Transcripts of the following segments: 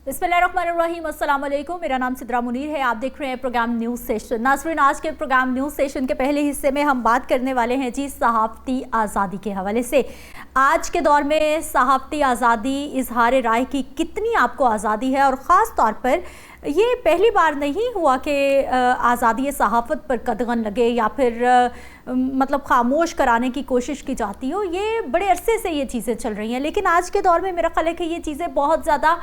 बिस्मिल्लाहिर्रहमानिर्रहीम, अस्सलाम वालेकुम। मेरा नाम सिद्रा मुनीर है। आप देख रहे हैं प्रोग्राम न्यूज़ सेशन। नाज़रीन, आज के प्रोग्राम न्यूज़ सेशन के पहले हिस्से में हम बात करने वाले हैं जी सहाफ़ती आज़ादी के हवाले से। आज के दौर में सहाफ़ती आज़ादी, इजहार राय की कितनी आपको आज़ादी है, और ख़ास तौर पर ये पहली बार नहीं हुआ कि आज़ादी सहाफ़त पर कदगन लगे या फिर मतलब खामोश कराने की कोशिश की जाती हो। ये बड़े अरसे से ये चीज़ें चल रही हैं, लेकिन आज के दौर में मेरा ख्याल है कि ये चीज़ें बहुत ज़्यादा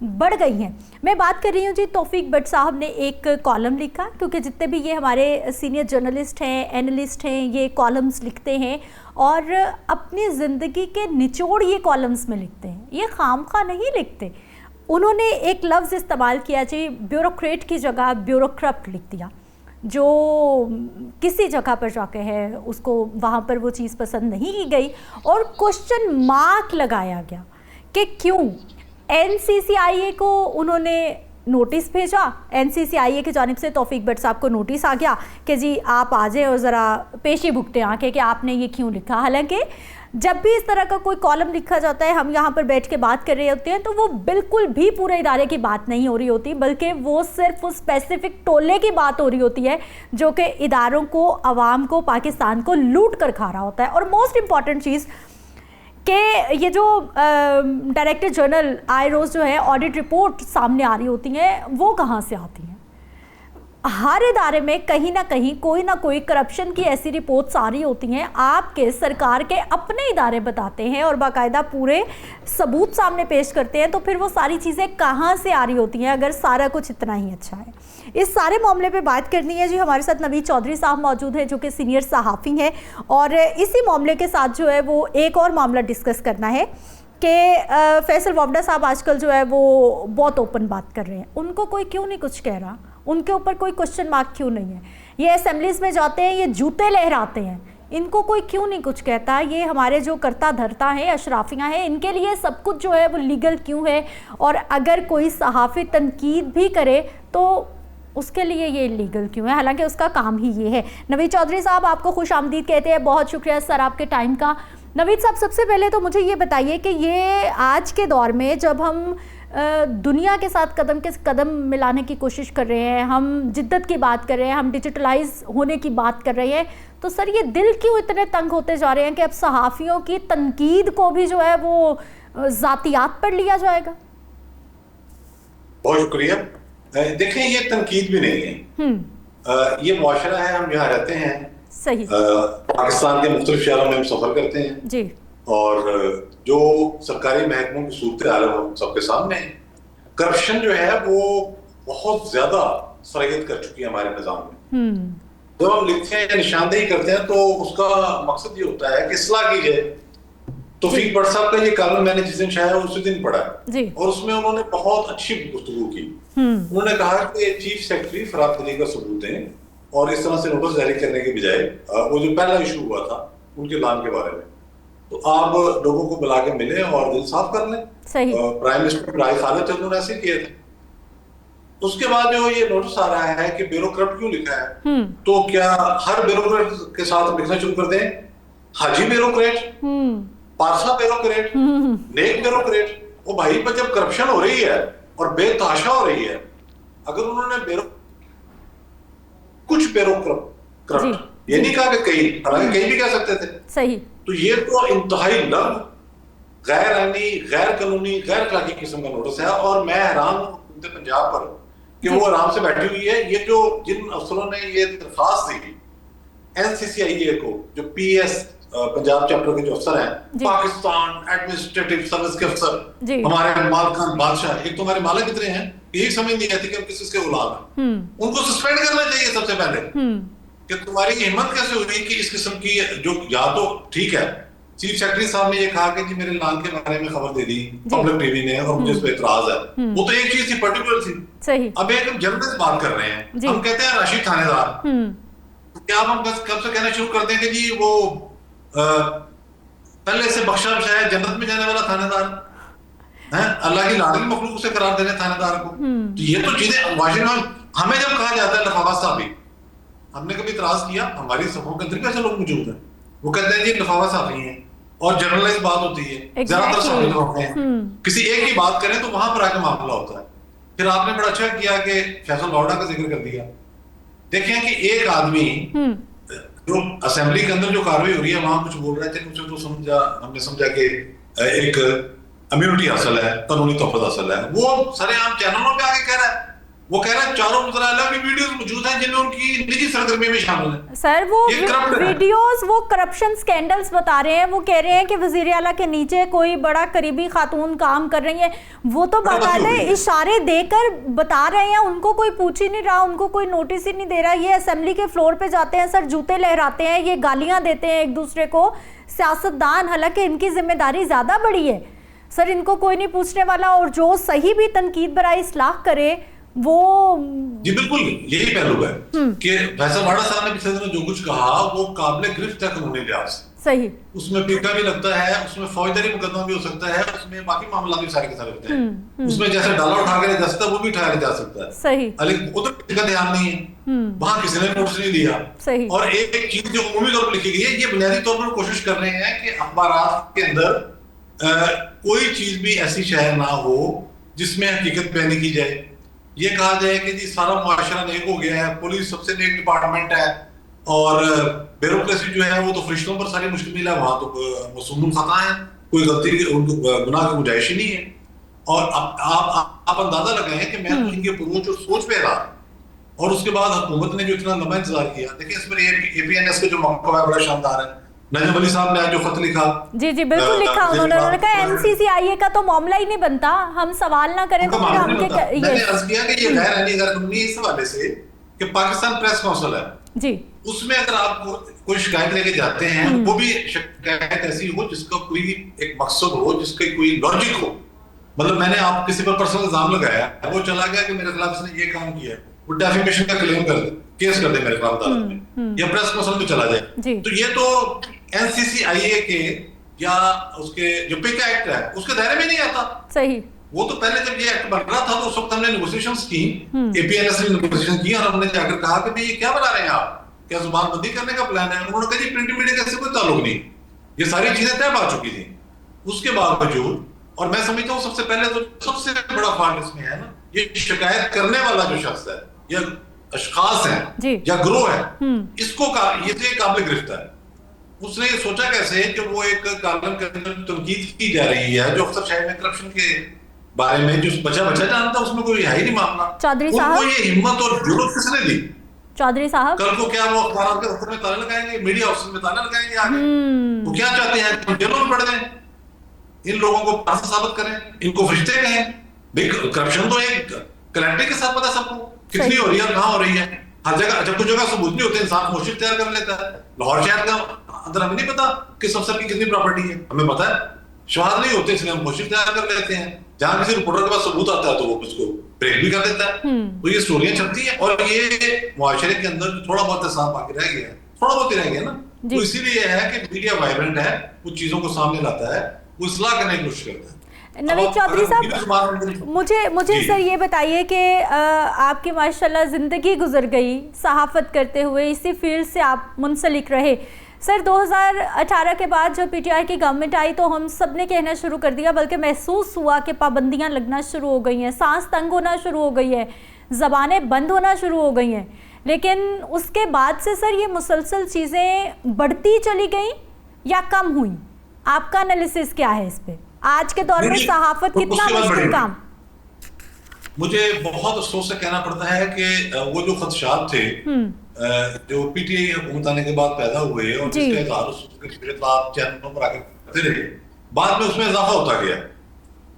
बढ़ गई हैं। मैं बात कर रही हूँ जी, तौफीक भट्ट साहब ने एक कॉलम लिखा, क्योंकि जितने भी ये हमारे सीनियर जर्नलिस्ट हैं, एनालिस्ट हैं, ये कॉलम्स लिखते हैं और अपनी ज़िंदगी के निचोड़ ये कॉलम्स में लिखते हैं, ये खामखा नहीं लिखते। उन्होंने एक लफ्ज़ इस्तेमाल किया जी, ब्यूरोक्रेट की जगह ब्यूरोक्रट लिख दिया। जो किसी जगह पर जाके है उसको वहाँ पर वो चीज़ पसंद नहीं की गई और क्वेश्चन मार्क लगाया गया कि क्यों। एनसीसीआईए को उन्होंने नोटिस भेजा, एनसीसीआईए की जानिब से तौफीक भट्ट साहब को नोटिस आ गया कि जी आप आ जाए और ज़रा पेशी भुगते आके कि आपने ये क्यों लिखा। हालांकि जब भी इस तरह का कोई कॉलम लिखा जाता है, हम यहाँ पर बैठ के बात कर रहे होते हैं, तो वो बिल्कुल भी पूरे इदारे की बात नहीं हो रही होती, बल्कि वो सिर्फ उस स्पेसिफिक टोले की बात हो रही होती है जो कि इदारों को, आवाम को, पाकिस्तान को लूट कर खा रहा होता है। और मोस्ट इम्पॉर्टेंट चीज़ कि ये जो डायरेक्टर जनरल आए रोज़ जो है ऑडिट रिपोर्ट सामने आ रही होती हैं, वो कहाँ से आती हैं? हर इदारे में कहीं ना कहीं कोई ना कोई करप्शन की ऐसी रिपोर्ट्स आ रही होती हैं। आपके सरकार के अपने इदारे बताते हैं और बाकायदा पूरे सबूत सामने पेश करते हैं, तो फिर वो सारी चीज़ें कहाँ से आ रही होती हैं अगर सारा कुछ इतना ही अच्छा है? इस सारे मामले पे बात करनी है जी। हमारे साथ नवीद चौधरी साहब मौजूद हैं जो कि सीनियर सहाफ़ी हैं, और इसी मामले के साथ जो है वो एक और मामला डिस्कस करना है कि फैसल वावडा साहब आजकल जो है वो बहुत ओपन बात कर रहे हैं। उनको कोई क्यों नहीं कुछ कह रहा, उनके ऊपर कोई क्वेश्चन मार्क क्यों नहीं है? ये असेंबलीज़ में जाते हैं, ये जूते लहराते हैं, इनको कोई क्यों नहीं कुछ कहता? ये हमारे जो करता धरता है, अशराफियाँ हैं, इनके लिए सब कुछ जो है वो लीगल क्यों है? और अगर कोई सहाफ़ी तनकीद भी करे तो उसके लिए ये लीगल क्यों है, हालांकि उसका काम ही ये है। नवीद चौधरी साहब, आपको खुश आमदीद कहते हैं। बहुत शुक्रिया सर आपके टाइम का। नवीद साहब, सबसे पहले तो मुझे ये बताइए कि ये आज के दौर में जब हम दुनिया के साथ कदम के कदम मिलाने की कोशिश कर रहे हैं, हम जिद्दत की बात कर रहे हैं, हम डिजिटलाइज होने की बात कर रहे हैं, तो सर ये दिल क्यों इतने तंग होते जा रहे हैं कि अब सहाफ़ियों की तनकीद को भी जो है वो ज़ातियात पर लिया जाएगा? बहुत शुक्रिया। देखें, ये तनकीद भी नहीं है, ये मुआशरा है, हम जहाँ रहते हैं। सही। पाकिस्तान के मुख्तलिफ शहरों में हम सफर करते हैं जी। और जो सरकारी महकमों की सूरत हाल हम सबके सामने है। करप्शन जो है वो बहुत ज्यादा सराहियत कर चुकी है हमारे निजाम में। जब हम लिखते हैं या निशानदेही करते हैं तो उसका मकसद ये होता है कि इस्लाह की जाए। तौफीक भट्ट साहब का ये कॉलम मैंने जिस दिन शायद उसी दिन पढ़ा और उसमें उन्होंने बहुत अच्छी गुफ्तगू की। उन्होंने कहा कि चीफ सेक्रेटरी फराद अली का सबूत दें और इस तरह से नोटिस जारी करने के बजाय वो जो पहला इशू हुआ था उनके नाम के बारे में, तो आप लोगों को बुला के मिले और दिल साफ कर लें। प्राइम मिनिस्टर राय खालिद थे, उन्होंने ऐसे किए थे। उसके बाद जो ये नोटिस आ रहा है कि ब्यूरोक्रेट क्यों लिखा है, तो क्या हर ब्यूरोक्रेट के साथ लिखना शुरू कर दें? हाजी ब्यूरोक्रेट, पारसा ब्यूरोक्रेट, नेक ब्यूरोक्रेट। वो भाई, पर जब करप्शन हो रही है और बेतहाशा हो रही है, अगर उन्होंने कुछ ब्यूरोक्रेट, ये नहीं कहा कि कई, हालांकि कई भी कह सकते थे, सही, तो ये तो इंतहाई लग, गैर आईनी, गैर कानूनी, गैर अखलाकी किस्म का नोटिस है। और मैं हैरान हूं पंजाब पर कि वो आराम से बैठी हुई है। ये जो जिन अफसरों ने ये दरखास्त दी एनसीसीआईए को, जो पीएस पंजाब चैप्टर के जो अफसर हैं, पाकिस्तान एडमिनिस्ट्रेटिव सर्विस के अफसर, हमारे मालकान बादशाह, एक तो हमारे मालिक कितने हैं यही समझ नहीं आती कि हम किस के गुलाम हैं। उनको सस्पेंड करना चाहिए सबसे पहले कि तुम्हारी हिम्मत कैसे हुई कि इस किस्म की, जो या तो ठीक है चीफ सेक्रेटरी साहब ने ये कहा कि जी मेरे लान के बारे में खबर दे दी पब्लिक टीवी ने और मुझे इस पर इतराज है, वो तो एक चीज थी, पर्टिकुलर थी। सही। अब एक हम जर्नलिस्ट बात कर रहे हैं, हम कहते हैं राशिद थानेदार, क्या हम बस कब से कहना शुरू कर दें कि जी वो पहले से बख्शा शायद जन्नत में जाने वाला थानेदार है, अल्लाह की लाडली मखलूक से करार देने थानेदार को। तो ये तो चीजें वाशिंगटन, हमें जब कहा जाता है लफाफा साहबी, हमने कभी इतराज किया? हमारी सफों के अंदर कैसे लोग मौजूद हैं, वो कहते हैं जी लफाफा साहबी हैं और जनरलाइज बात होती है, ज्यादातर सम्मिलित होते हैं, किसी एक की बात करें तो वहां पर आके मामला होता है। फिर आपने बड़ा अच्छा किया कि फैसल लावड़ा का जिक्र कर दिया। देखें कि एक आदमी जो असेंबली के अंदर जो कार्रवाई हो रही है वहां कुछ बोल रहे थे, मुझे तो हमने समझा कि एक इम्यूनिटी हासिल है, कानूनी तोहफत हासिल है। वो सरेआम चैनलों पे आके कह रहा है, वो कह रहा है चारों मुतल्लिका की वीडियोस मौजूद हैं जिनमें उनकी निजी सरगर्मी में शामिल है। सर वो वीडियोस वो करप्शन स्कैंडल्स बता रहे हैं, वो कह रहे हैं कि वजीर आला के नीचे कोई बड़ा करीबी खातून काम कर रही है, वो तो बाकायदा इशारे देकर बता रहे हैं, उनको कोई पूछ ही नहीं रहा, उनको कोई नोटिस ही नहीं दे रहा। ये असेंबली के फ्लोर पे जाते हैं सर, जूते लहराते हैं, ये गालियां देते हैं एक दूसरे को, सियासतदान, हालांकि इनकी जिम्मेदारी ज्यादा बड़ी है सर, इनको कोई नहीं पूछने वाला। और जो सही भी तनकीद बराए इस्लाह करे वो जी बिल्कुल यही पहलू है कि फैसल लावड़ा साहब ने पिछले दिनों जो कुछ कहा वो काबिल गिरफ्त है कानूनी लिहाज से, सही, उसमें पीका भी लगता है, उसमें फौजदारी मुकदमा भी हो सकता है, उसमें बाकी मामला भी सारे के सारे होते हैं, उसमें जैसे डाला उठा के जा सकता है वो भी उठाया जा सकता है, सही, लेकिन उधर किसी का ध्यान नहीं है, वहां किसी ने नोटिस नहीं दिया, सही। और एक चीज जो उमूमी तौर पर लिखी गई है, ये बुनियादी तौर पर कोशिश कर रहे हैं कि अखबारात के अंदर कोई चीज भी ऐसी शहर ना हो जिसमें हकीकत बयानी की जाए, ये कहा जाए कि जी सारा मुआशरा नेक हो गया है, पुलिस सबसे नेक डिपार्टमेंट है, और ब्यूरोक्रेसी जो है वो तो फरिश्तों पर सारी मुश्किल है, वहां तो मसूम खता है, कोई गलती उनको गुनाह की गुंजाइश ही नहीं है। और आप अंदाजा लगाएं कि मैं तो इनके पूर्वज और सोच पे रहा, और उसके बाद हुकूमत ने जो इतना लंबा इंतजार किया, देखिए इस पर APNS का जो मौका है बड़ा शानदार है। नजम अली साहब ने आज जो खत लिखा, जी बिल्कुल लिखा उन्होंने कहा NCCIA का तो मामला ही नहीं बनता, हम सवाल ना करें तो फिर हमके मैंने अर्ज किया कि ये गैर आईनी कानूनी इस हवाले से कि पाकिस्तान प्रेस काउंसिल है जी, उसमें अगर आप कोई शिकायत लेके जाते हैं वो भी शिकायत ऐसी हो जिसका कोई एक मकसद हो, जिसका कोई लॉजिक हो, मतलब मैंने आप किसी पर पर्सनल इल्जाम लगाया, वो चला गया कि मेरे खिलाफ इसने ये काम किया, वो डेफेमेशन का क्लेम कर दे, केस कर दे मेरे खिलाफ अदालत में, या प्रेस काउंसिल में चला जाए, तो ये तो NCCIA के या उसके जो पिक एक्ट है उसके दायरे में नहीं आता। सही, वो तो पहले जब ये एक्ट बन रहा था तो उस वक्त हमने नेगोशिएशंस की, APNS ने नेगोशिएशन की, और हमने जाकर कहा कि भाई ये क्या बना रहे हैं आप, क्या जुबानबंदी करने का प्लान है? उन्होंने कहा जी प्रिंट मीडिया का इससे कोई ताल्लुक नहीं, ये सारी चीजें तय पा चुकी थी। उसके बावजूद, और मैं समझता हूँ सबसे पहले तो सबसे बड़ा फॉल्ट इसमें है ना, ये शिकायत करने वाला जो शख्स है या अशखास है या ग्रोह है, इसको ये काबिल गिरफ्तार है। उसने ये सोचा कैसे कि वो एक कॉलम के अंदर तनकीद की जा रही है जो अक्सर शायद में करप्शन के बारे में जो बच्चा जानता है, उसमें कोई है ही नहीं मामला, चौधरी साहब उनको ये हिम्मत और जुर्रत किसने दी? चौधरी साहब कल को क्या वो अखबार के दफ्तर में ताले लगाएंगे, मीडिया हाउस में ताले लगाएंगे आगे, वो क्या चाहते हैं जेलों में पड़ जाए, इन लोगों को पास साबित करें, इनको फरिश्ते कहें। भाई करप्शन तो एक क्लैरिटी के साथ पता सबको कितनी हो रही है, कहाँ हो रही है, हर जगह, जब कुछ जगह सबूत नहीं होते इंसान मोर्शिद तैयार कर लेता है। लाहौर शहर का अंदर हमें नहीं पता किस अफसर की कितनी प्रॉपर्टी है, हमें पता है शवाहद नहीं होते इसलिए हम मोर्शिद तैयार कर लेते हैं, जहां किसी रिपोर्टर के पास सबूत आता है तो वो उसको ब्रेक भी कर देता है। तो ये स्टोरियां चलती है, और ये मुआशरे के अंदर थोड़ा बहुत साफ बाकी रह गया है, थोड़ा बहुत ही रह गया ना, तो इसीलिए है कि मीडिया वाइब्रेंट है, कुछ चीजों को सामने लाता है, वो इस्लाह करने की कोशिश करता है। नवीद चौधरी साहब, मुझे सर ये बताइए कि आपकी माशाल्लाह ज़िंदगी गुजर गई सहाफ़त करते हुए, इसी फील्ड से आप मुंसलिक रहे। सर 2018 के बाद जब PTI की गवर्नमेंट आई तो हम सब ने कहना शुरू कर दिया, बल्कि महसूस हुआ कि पाबंदियां लगना शुरू हो गई हैं, सांस तंग होना शुरू हो गई है, ज़बानें बंद होना शुरू हो गई हैं। लेकिन उसके बाद से सर ये मुसलसल चीज़ें बढ़ती चली गई या कम हुई? आपका एनालिसिस क्या है इस पर? आज के दौर में सहाफत कितना मुश्किल काम? मुझे बहुत अफसोस से कहना पड़ता है कि वो जो खदशात थे जो PTI हुकूमत आने के बाद पैदा हुए और जिसके आप चैनलों पर आकर करते रहे, बाद में उसमें इजाफा होता गया।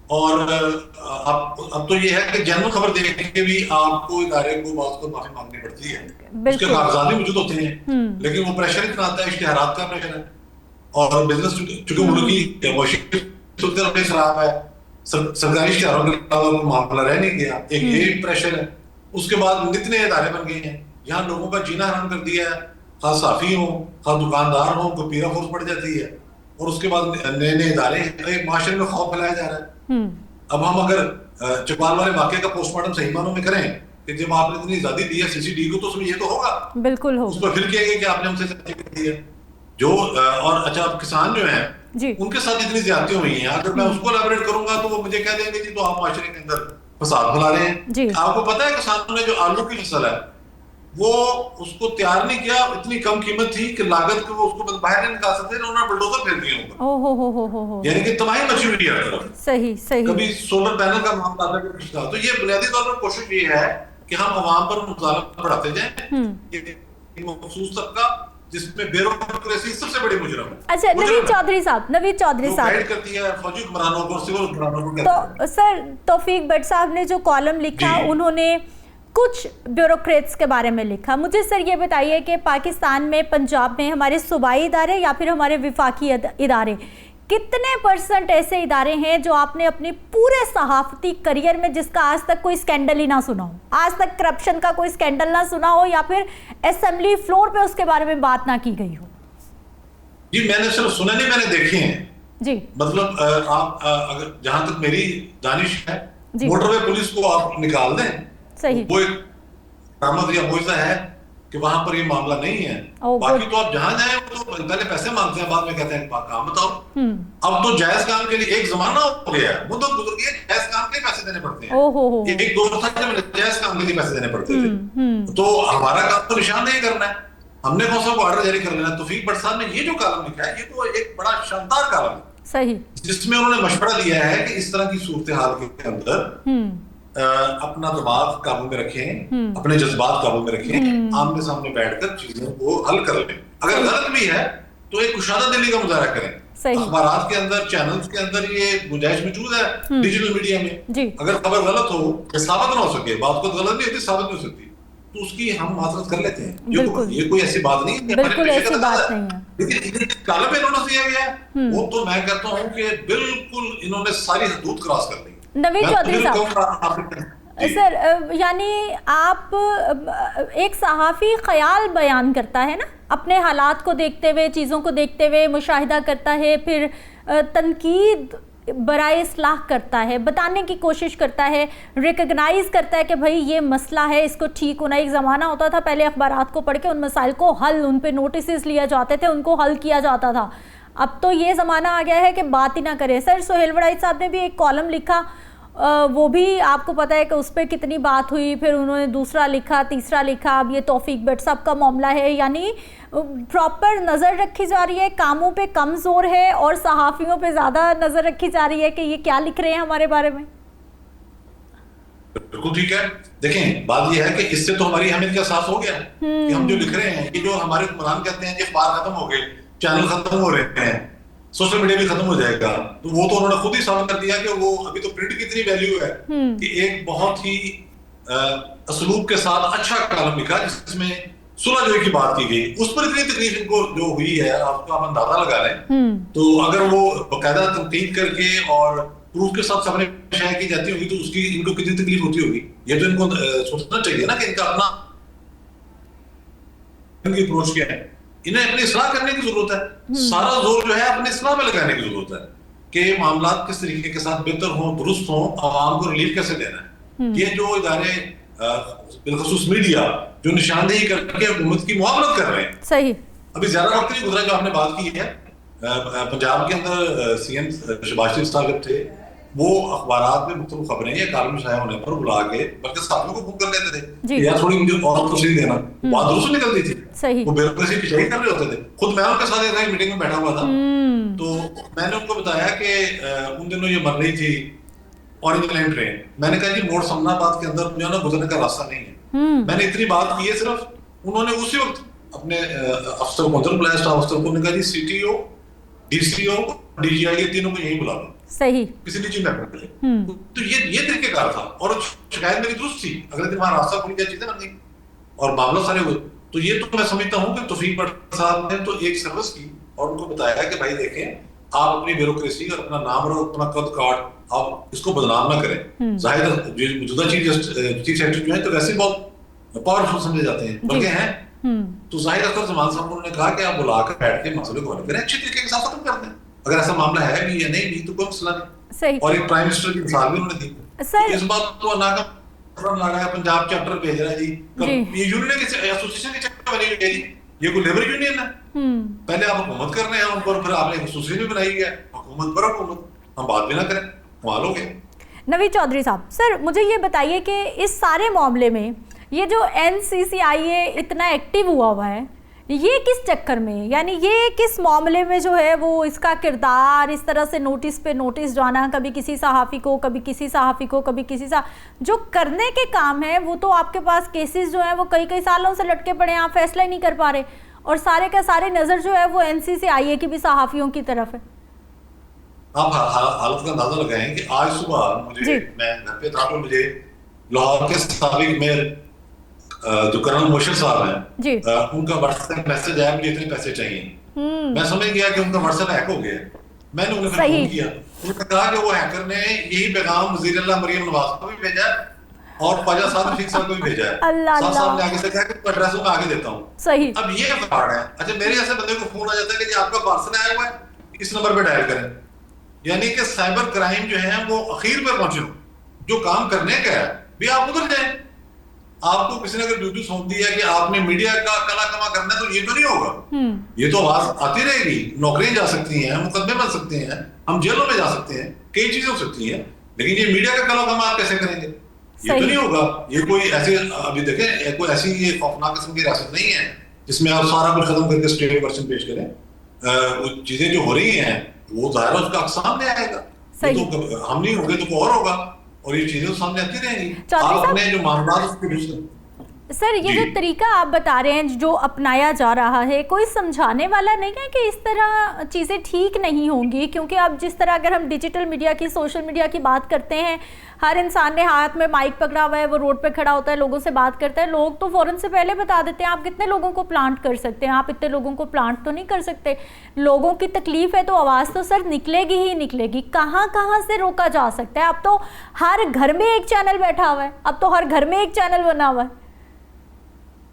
और अब तो ये है कि जनरल खबर देख के भी आपको इदारे को बहुत को माफी मांगनी पड़ती है, उसके कागजात भी मौजूद होते हैं, लेकिन वो प्रेशर इतना आता है, इश्तिहारात का प्रेशर है, और बिजनेस चूंकि मुल्क की खराब है, सरकारी इश्तिहारों के मामला रह नहीं गया, एक ये प्रेशर है। उसके बाद नितने इदारे बन गए हैं, यहाँ लोगों का जीना हराम कर दिया है, खास साफी हो, खास दुकानदार हो, कोई पीरा फोर्स पड़ जाती है, और उसके बाद नए नए इदारे, माशरे में खौफ फैलाया जा रहा है। अब हम अगर चौपाल वाले वाकये का पोस्टमार्टम सही मानों में करें कि जब आपने इतनी आजादी दी है CCD को, तो उसमें ये तो होगा, बिल्कुल होगा, उस पर फिर किया गया कि आपने हमसे दी है जो। और अच्छा, अब किसान जो है उनके साथ इतनी ज्यादतियां हुई हैं, अगर मैं उसको एलैबोरेट करूंगा तो वो मुझे कह देंगे जी तो आप माशरे के अंदर फसाद फैला रहे हैं। आपको पता है किसानों ने जो आलू की फसल है वो उसको तैयार नहीं किया, इतनी कम कीमत थी कि लागत को वो उसको बाहर नहीं निकाल सकते, उन्होंने बुलडोजर फेर दिया ऊपर, यानी कि तबाही मची हुई है हर तरफ। सही। कभी सोलर पैनल का मामला आता है, तो ये बुनियादी तौर पर कोशिश ये है कि हम आवाम पर मुजालमा बढ़ाते जाएं, मखसूस तबका जिसमें ब्यूरोक्रेसी सबसे बड़ी मुजरम है। अच्छा, नवीद चौधरी साहब गाइड करती है फौजी हुक्मरानों को, सिविल हुक्मरानों को। तो सर तौफीक भट्ट साहब ने जो कॉलम लिखा, उन्होंने कुछ ब्यूरोक्रेट्स के बारे में लिखा। मुझे सर ये बताइए कि पाकिस्तान में, पंजाब में हमारे सूबाई इदारे या फिर हमारे विफाकी इदारे, कितने % ऐसे इदारे हैं जो आपने अपने पूरे सहाफती करियर में जिसका आज तक कोई स्कैंडल ही ना सुना हो, आज तक करप्शन का कोई स्कैंडल ना सुना हो, या फिर असेंबली फ्लोर पे उसके बारे में बात ना की गई हो? जी मैंने सिर्फ सुना नहीं, मैंने देखे हैं जी। मतलब आप अगर जहां तक मेरी दानिश है, मोटरवे पुलिस को आप निकाल दें, सही, वो एक बरामद या मुआवजा है कि वहां पर ये मामला नहीं है। बाकी तो आप जहां जाए तो पहले पैसे मांगते हैं, बाद में कहते हैं काम बताओ। अब तो जायज काम के लिए एक जमाना हो गया, वो तो गुजर गया, जायज काम के लिए पैसे देने पड़ते हैं। एक दौर था जब जायज काम के लिए पैसे देने पड़ते थे। तो हमारा काम तो निशान नहीं करना है, हमने कौन सा ऑर्डर जारी कर लेना है। तौफीक भट्ट साहब ने ये जो कॉलम लिखा है, ये तो एक बड़ा शानदार कॉलम है, सही, जिसमें उन्होंने मशवरा दिया है कि इस तरह की सूरत हाल के अंदर अपना दिमाग काबू में रखें, अपने जज्बात काबू में रखें, आमने सामने बैठकर चीजों को हल कर लें। अगर गलत भी है तो एक कुशादा दिली का मुजाहरा करें। अखबारात के अंदर, चैनल्स के अंदर ये गुंजाइश मौजूद है, डिजिटल मीडिया में। अगर खबर गलत हो, साबित ना हो सके, बात को गलत नहीं होती, साबित नहीं हो सकती, तो उसकी हम माजरत कर लेते हैं। ये कोई ऐसी बात नहीं है, बिल्कुल ऐसी बात नहीं है। लेकिन काले पे नोटिस दिया गया है, वो तो मैं कहता हूँ कि बिल्कुल इन्होंने सारी हदूद क्रॉस कर दी। नवीद चौधरी साहब, सर यानी आप, एक सहाफ़ी ख्याल बयान करता है ना, अपने हालात को देखते हुए, चीज़ों को देखते हुए मुशाहिदा करता है, फिर तनकीद बराए इस्लाह करता है, बताने की कोशिश करता है, रिकग्नाइज़ करता है कि भाई ये मसला है, इसको ठीक होना। एक ज़माना होता था पहले अखबारात को पढ़ के उन मसाइल को हल, उन पे नोटिस लिए जाते थे, उनको हल किया जाता था। अब तो ये ज़माना आ गया है कि बात ही ना करें। सर सोहेल वड़ाई साहब ने भी एक कॉलम लिखा, वो भी आपको पता है कि उस पर कितनी बात हुई, फिर उन्होंने दूसरा लिखा, तीसरा लिखा, अब ये तौफीक भट्ट साहब का मामला है। यानी प्रॉपर नज़र रखी जा रही है, कामों पे कम जोर है और सहाफ़ियों पे ज़्यादा नज़र रखी जा रही है कि ये क्या लिख रहे हैं हमारे बारे में। बिल्कुल ठीक है। देखें, बात ये है कि इससे तो हमारी अहमियत का एहसास हो गया कि हम जो लिख रहे हैं, ये जो हमारे हुक्मरान कहते हैं कि अखबार खत्म हो गए, चैनल खत्म हो रहे हैं, सोशल मीडिया भी खत्म हो जाएगा, तो वो तो उन्होंने खुद ही साबित कर दिया कि वो अभी तो प्रिंट की इतनी वैल्यू है कि एक बहुत ही असलूब के साथ अच्छा कॉलम लिखा जिसमें सुलह की बात की गई, उस पर इतनी तकलीफ इनको जो हुई है, आपको आप अंदाजा लगा लें। तो अगर वो बाकायदा तनकीद करके और प्रूफ के साथ सामने शायद की जाती होगी तो उसकी इनको कितनी तकलीफ होती होगी। ये तो इनको सोचना चाहिए ना कि इनका अपना इनकी अप्रोच क्या है, इन्हें अपनी इस्लाह करने की जरूरत है। सारा जोर जो है अपनी इस्लाह में लगाने की जरूरत है कि मामला किस तरीके के साथ बेहतर हो, दुरुस्त हो, आवाम को रिलीफ कैसे देना है। ये जो इदारे बिलखसूस मीडिया जो निशानदेही करके हुकूमत की मुआवनत कर रहे हैं, सही, अभी ज्यादा वक्त नहीं गुजरा जो आपने बात की है, पंजाब के अंदर सीएम शहबाज शरीफ साहब थे, वो अखबारात में मुख्तलिफ खबरें या कॉलम शाया होने पर बुला के बल्कि साथियों को बुक कर लेते थे, यार थोड़ी मुझे और तफसील देना, बात दुरुस्त निकलती थी, वो ब्यूरोक्रेसी की शही कर रहे होते थे। खुद मैं उनके साथ एक मीटिंग में बैठा हुआ था, तो मैंने उनको बताया कि उन दिनों ये बन रही थी ऑरेंज लाइन ट्रेन, मैंने कहा जी मोड़ समनाबाद के अंदर जो है ना गुजरने का रास्ता नहीं है। मैंने इतनी बात की है सिर्फ, उन्होंने उसी वक्त अपने अफसर को अंदर बुलाया, स्टाफ अफसर को, कहा जी सीटीओ, डीसीओ, डीजीआई, ये तीनों को यहीं बुला दो, सही, किसी निजी मैटर के लिए। तो ये तरीकेकार था और शिकायत मेरी दुरुस्त थी। अगले दिन वहां रास्ता खुल गया, चीजें बन गई और मामला सारे हुए। तो ये तो मैं समझता हूँ कि तौफीक भट्ट साहब ने तो एक सर्विस की और उनको बताया कि भाई देखें, आप अपनी ब्यूरोक्रेसी और अपना नाम और अपना कद काट आप इसको बदनाम ना करें। जाहिर मौजूदा चीफ सेक्रेटरी जो है तो वैसे बहुत पावरफुल समझे जाते हैं, बल्कि हैं, तो जाहिर अख्तर जमान साहब उन्होंने कहा कि आप बुलाकर बैठ के मसले को हल करें, अच्छी तरीके के साथ खत्म कर दें। अगर ऐसा मामला है भी या नहीं भी तो कोई मसला नहीं। सही। और एक प्राइम मिनिस्टर की मिसाल भी उन्होंने दी। इस बात तो नाका लगा है, पंजाब चैप्टर भेज रहा है जी, ये यूनियन की एसोसिएशन की चैप्टर बनी हुई है जी, ये कोई लेबर यूनियन है, पहले आप हुकूमत कर रहे हैं ऊपर, फिर आपने खसूसी भी बनाई है हुकूमत पर हुकूमत, हम बात भी ना करें, कमाल हो गया। नवीद चौधरी साहब, सर मुझे ये बताइए कि इस सारे मामले में ये जो NCCIA इतना एक्टिव हुआ है, ये किस चक्कर में, यानी ये किस मामले में जो है वो इसका किरदार इस तरह से नोटिस पे नोटिस जाना, कभी किसी सहाफ़ी को, कभी किसी सहाफ़ी को, कभी किसी जो करने के काम है वो तो आपके पास केसेस जो है वो कई कई सालों से लटके पड़े हैं, आप फैसला ही नहीं कर पा रहे, और सारे का सारे नज़र जो है वो NCCIA की भी सहाफ़ियों की तरफ है। आप हालत का अंदाजा लगाएं कि आज सुबह मैं घर पे था तो मुझे लाहौर के साबिक मेयर जो कर्नल मोशर साहब हैं, उनका व्हाट्सएप मैसेज आया, मुझे इतने पैसे चाहिए। मैं समझ गया कि उनका व्हाट्सएप हैक हो गया। मैंने उन्हें फोन किया, उन्होंने कहा कि वो हैकर ने यही पैगाम वज़ीर-ए-आला मरियम नवाज को भी भेजा है और ख्वाजा साद रफीक साहब को भी भेजा है। साहब ने आगे से कहा कि एड्रेस मैं आगे देता हूँ। सही। अब ये फ्रॉड है। अच्छा, मेरे ऐसे बंदे को फोन आ जाता है कि आपका पार्सल आया हुआ है, इस नंबर पे डायल करें, यानी कि साइबर क्राइम जो है वो अखीर पे पहुंचे। जो काम करने का है भी आप उधर जाए। आपको किसी ने अगर ड्यूटी सौंप दी है कि आपने मीडिया का कला कमा करना है, तो ये तो नहीं होगा। ये तो आवाज आती रहेगी, नौकरियां जा सकती हैं, मुकदमे बन सकते हैं, हम जेलों में जा सकते हैं, कई चीजें हो सकती हैं, लेकिन ये मीडिया का कला कमा आप कैसे करेंगे? ये तो नहीं होगा। ये कोई ऐसे, अभी देखें, कोई ऐसी ये खौफनाक किस्म की रियासत नहीं है जिसमें आप सारा कुछ खत्म करके स्टेट वर्जन पेश करें। चीजें जो हो रही हैं वो जाहिर है उसका सामने आएगा। तो हम नहीं होंगे तो कोई और होगा, और ये चीजें सामने आती रहेंगी। आप अपने जो मामला सर, ये जो तरीका आप बता रहे हैं जो अपनाया जा रहा है, कोई समझाने वाला नहीं है कि इस तरह चीज़ें ठीक नहीं होंगी? क्योंकि अब जिस तरह अगर हम डिजिटल मीडिया की, सोशल मीडिया की बात करते हैं, हर इंसान ने हाथ में माइक पकड़ा हुआ है, वो रोड पे खड़ा होता है, लोगों से बात करता है, लोग तो फ़ौरन से पहले बता देते हैं आप कितने लोगों को प्लांट कर सकते हैं, आप इतने लोगों को प्लांट तो नहीं कर सकते। लोगों की तकलीफ़ है तो आवाज़ तो सर निकलेगी ही निकलेगी। कहाँ कहाँ से रोका जा सकता है? अब तो हर घर में एक चैनल बैठा हुआ है, अब तो हर घर में एक चैनल बना हुआ है।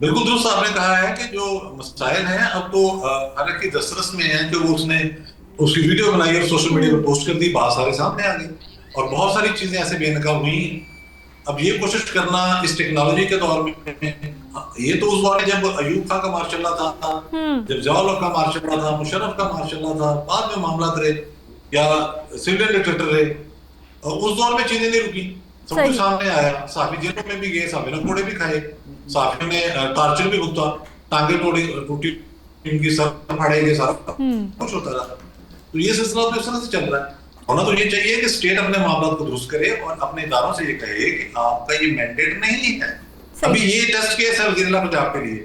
बिल्कुल दुरुस्त आपने कहा है कि जो मसाइल हैं अब तो हर एक की दस्तरस में है कि वो उसने उसकी वीडियो बनाई और सोशल मीडिया पर पोस्ट कर दी, बात सारे सामने आ गई और बहुत सारी चीजें ऐसे बेनकाब हुई। अब ये कोशिश करना इस टेक्नोलॉजी के दौर में, ये तो उस दौर में जब अयूब खां का मार्च चल रहा था, जब जवाहर का मार्च चल रहा था, मुशर्रफ का मार्च चल रहा था, बाद में मामला रहे या सिविलियन डिक्टेटर रहे, उस दौर में चीजें नहीं रुकी, सब कुछ सामने आया। साफी जेलों में भी गए, साफी ने कोड़े भी खाए, साफी ने टार्चर भी भुगता, टांगे टूटी, इनकी सर फाड़े गए, सारा कुछ होता रहा। तो ये सिलसिला तो इस तरह से चल रहा है। होना तो ये चाहिए कि स्टेट अपने मामलों को दुरुस्त करे और अपने इदारों से ये कहे कि आपका ये मैंडेट नहीं है। अभी ये टेस्ट केस है वज़ीर-ए-आला पंजाब के लिए,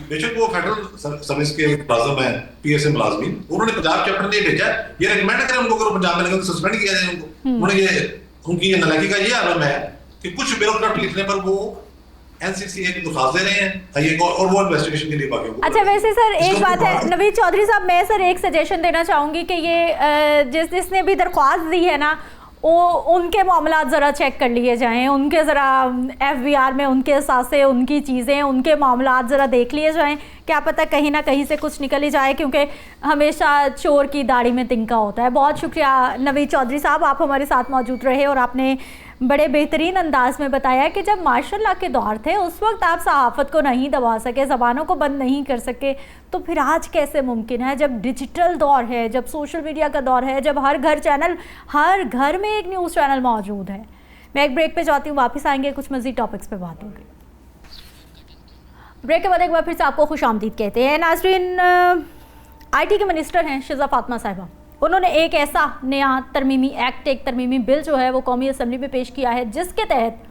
बेशक वो फेडरल सर्विस के मुलाजिम है, PSA मुलाजिमीन, उन्होंने पंजाब चैप्टर ने भेजा, ये रिकमेंड करें उनको, अगर पंजाब में लगे तो सस्पेंड किया जाए उनको। उन्होंने ये, उनकी ये नालायकी का ये आलम है कि कुछ ब्यूरोक्रेट लिखने पर वो NCCA की दरख्वास्त दे रहे हैं और वो इन्वेस्टिगेशन के लिए बाकी। अच्छा, वैसे सर एक बात है नवीद चौधरी साहब, मैं सर एक सजेशन देना चाहूँगी कि ये जिसने भी दरख्वास्त दी है ना, वो उनके मामला ज़रा चेक कर लिए जाएं, उनके ज़रा FBR में उनके असासे, उनकी चीज़ें, उनके मामला ज़रा देख लिए जाएं। क्या पता कहीं ना कहीं से कुछ निकल ही जाए, क्योंकि हमेशा चोर की दाढ़ी में तिनका होता है। बहुत शुक्रिया नवीद चौधरी साहब, आप हमारे साथ मौजूद रहे और आपने बड़े बेहतरीन अंदाज में बताया कि जब मार्शल लॉ के दौर थे उस वक्त आप सहाफ़त को नहीं दबा सके, ज़बानों को बंद नहीं कर सके, तो फिर आज कैसे मुमकिन है जब डिजिटल दौर है, जब सोशल मीडिया का दौर है, जब हर हर घर में एक न्यूज़ चैनल मौजूद है। मैं एक ब्रेक पे जाती हूँ, वापस आएंगे, कुछ मज़ीद टॉपिक्स पे बात होगी। ब्रेक के बाद एक बार फिर से आपको खुशामदीद कहते हैं। नाज़रीन, IT के मिनिस्टर हैं शिज़ा फातिमा साहिबा, उन्होंने एक ऐसा नया तरमीमी एक्ट, एक तरमीमी बिल जो है वो कौमी असम्बली में पेश किया है, जिसके तहत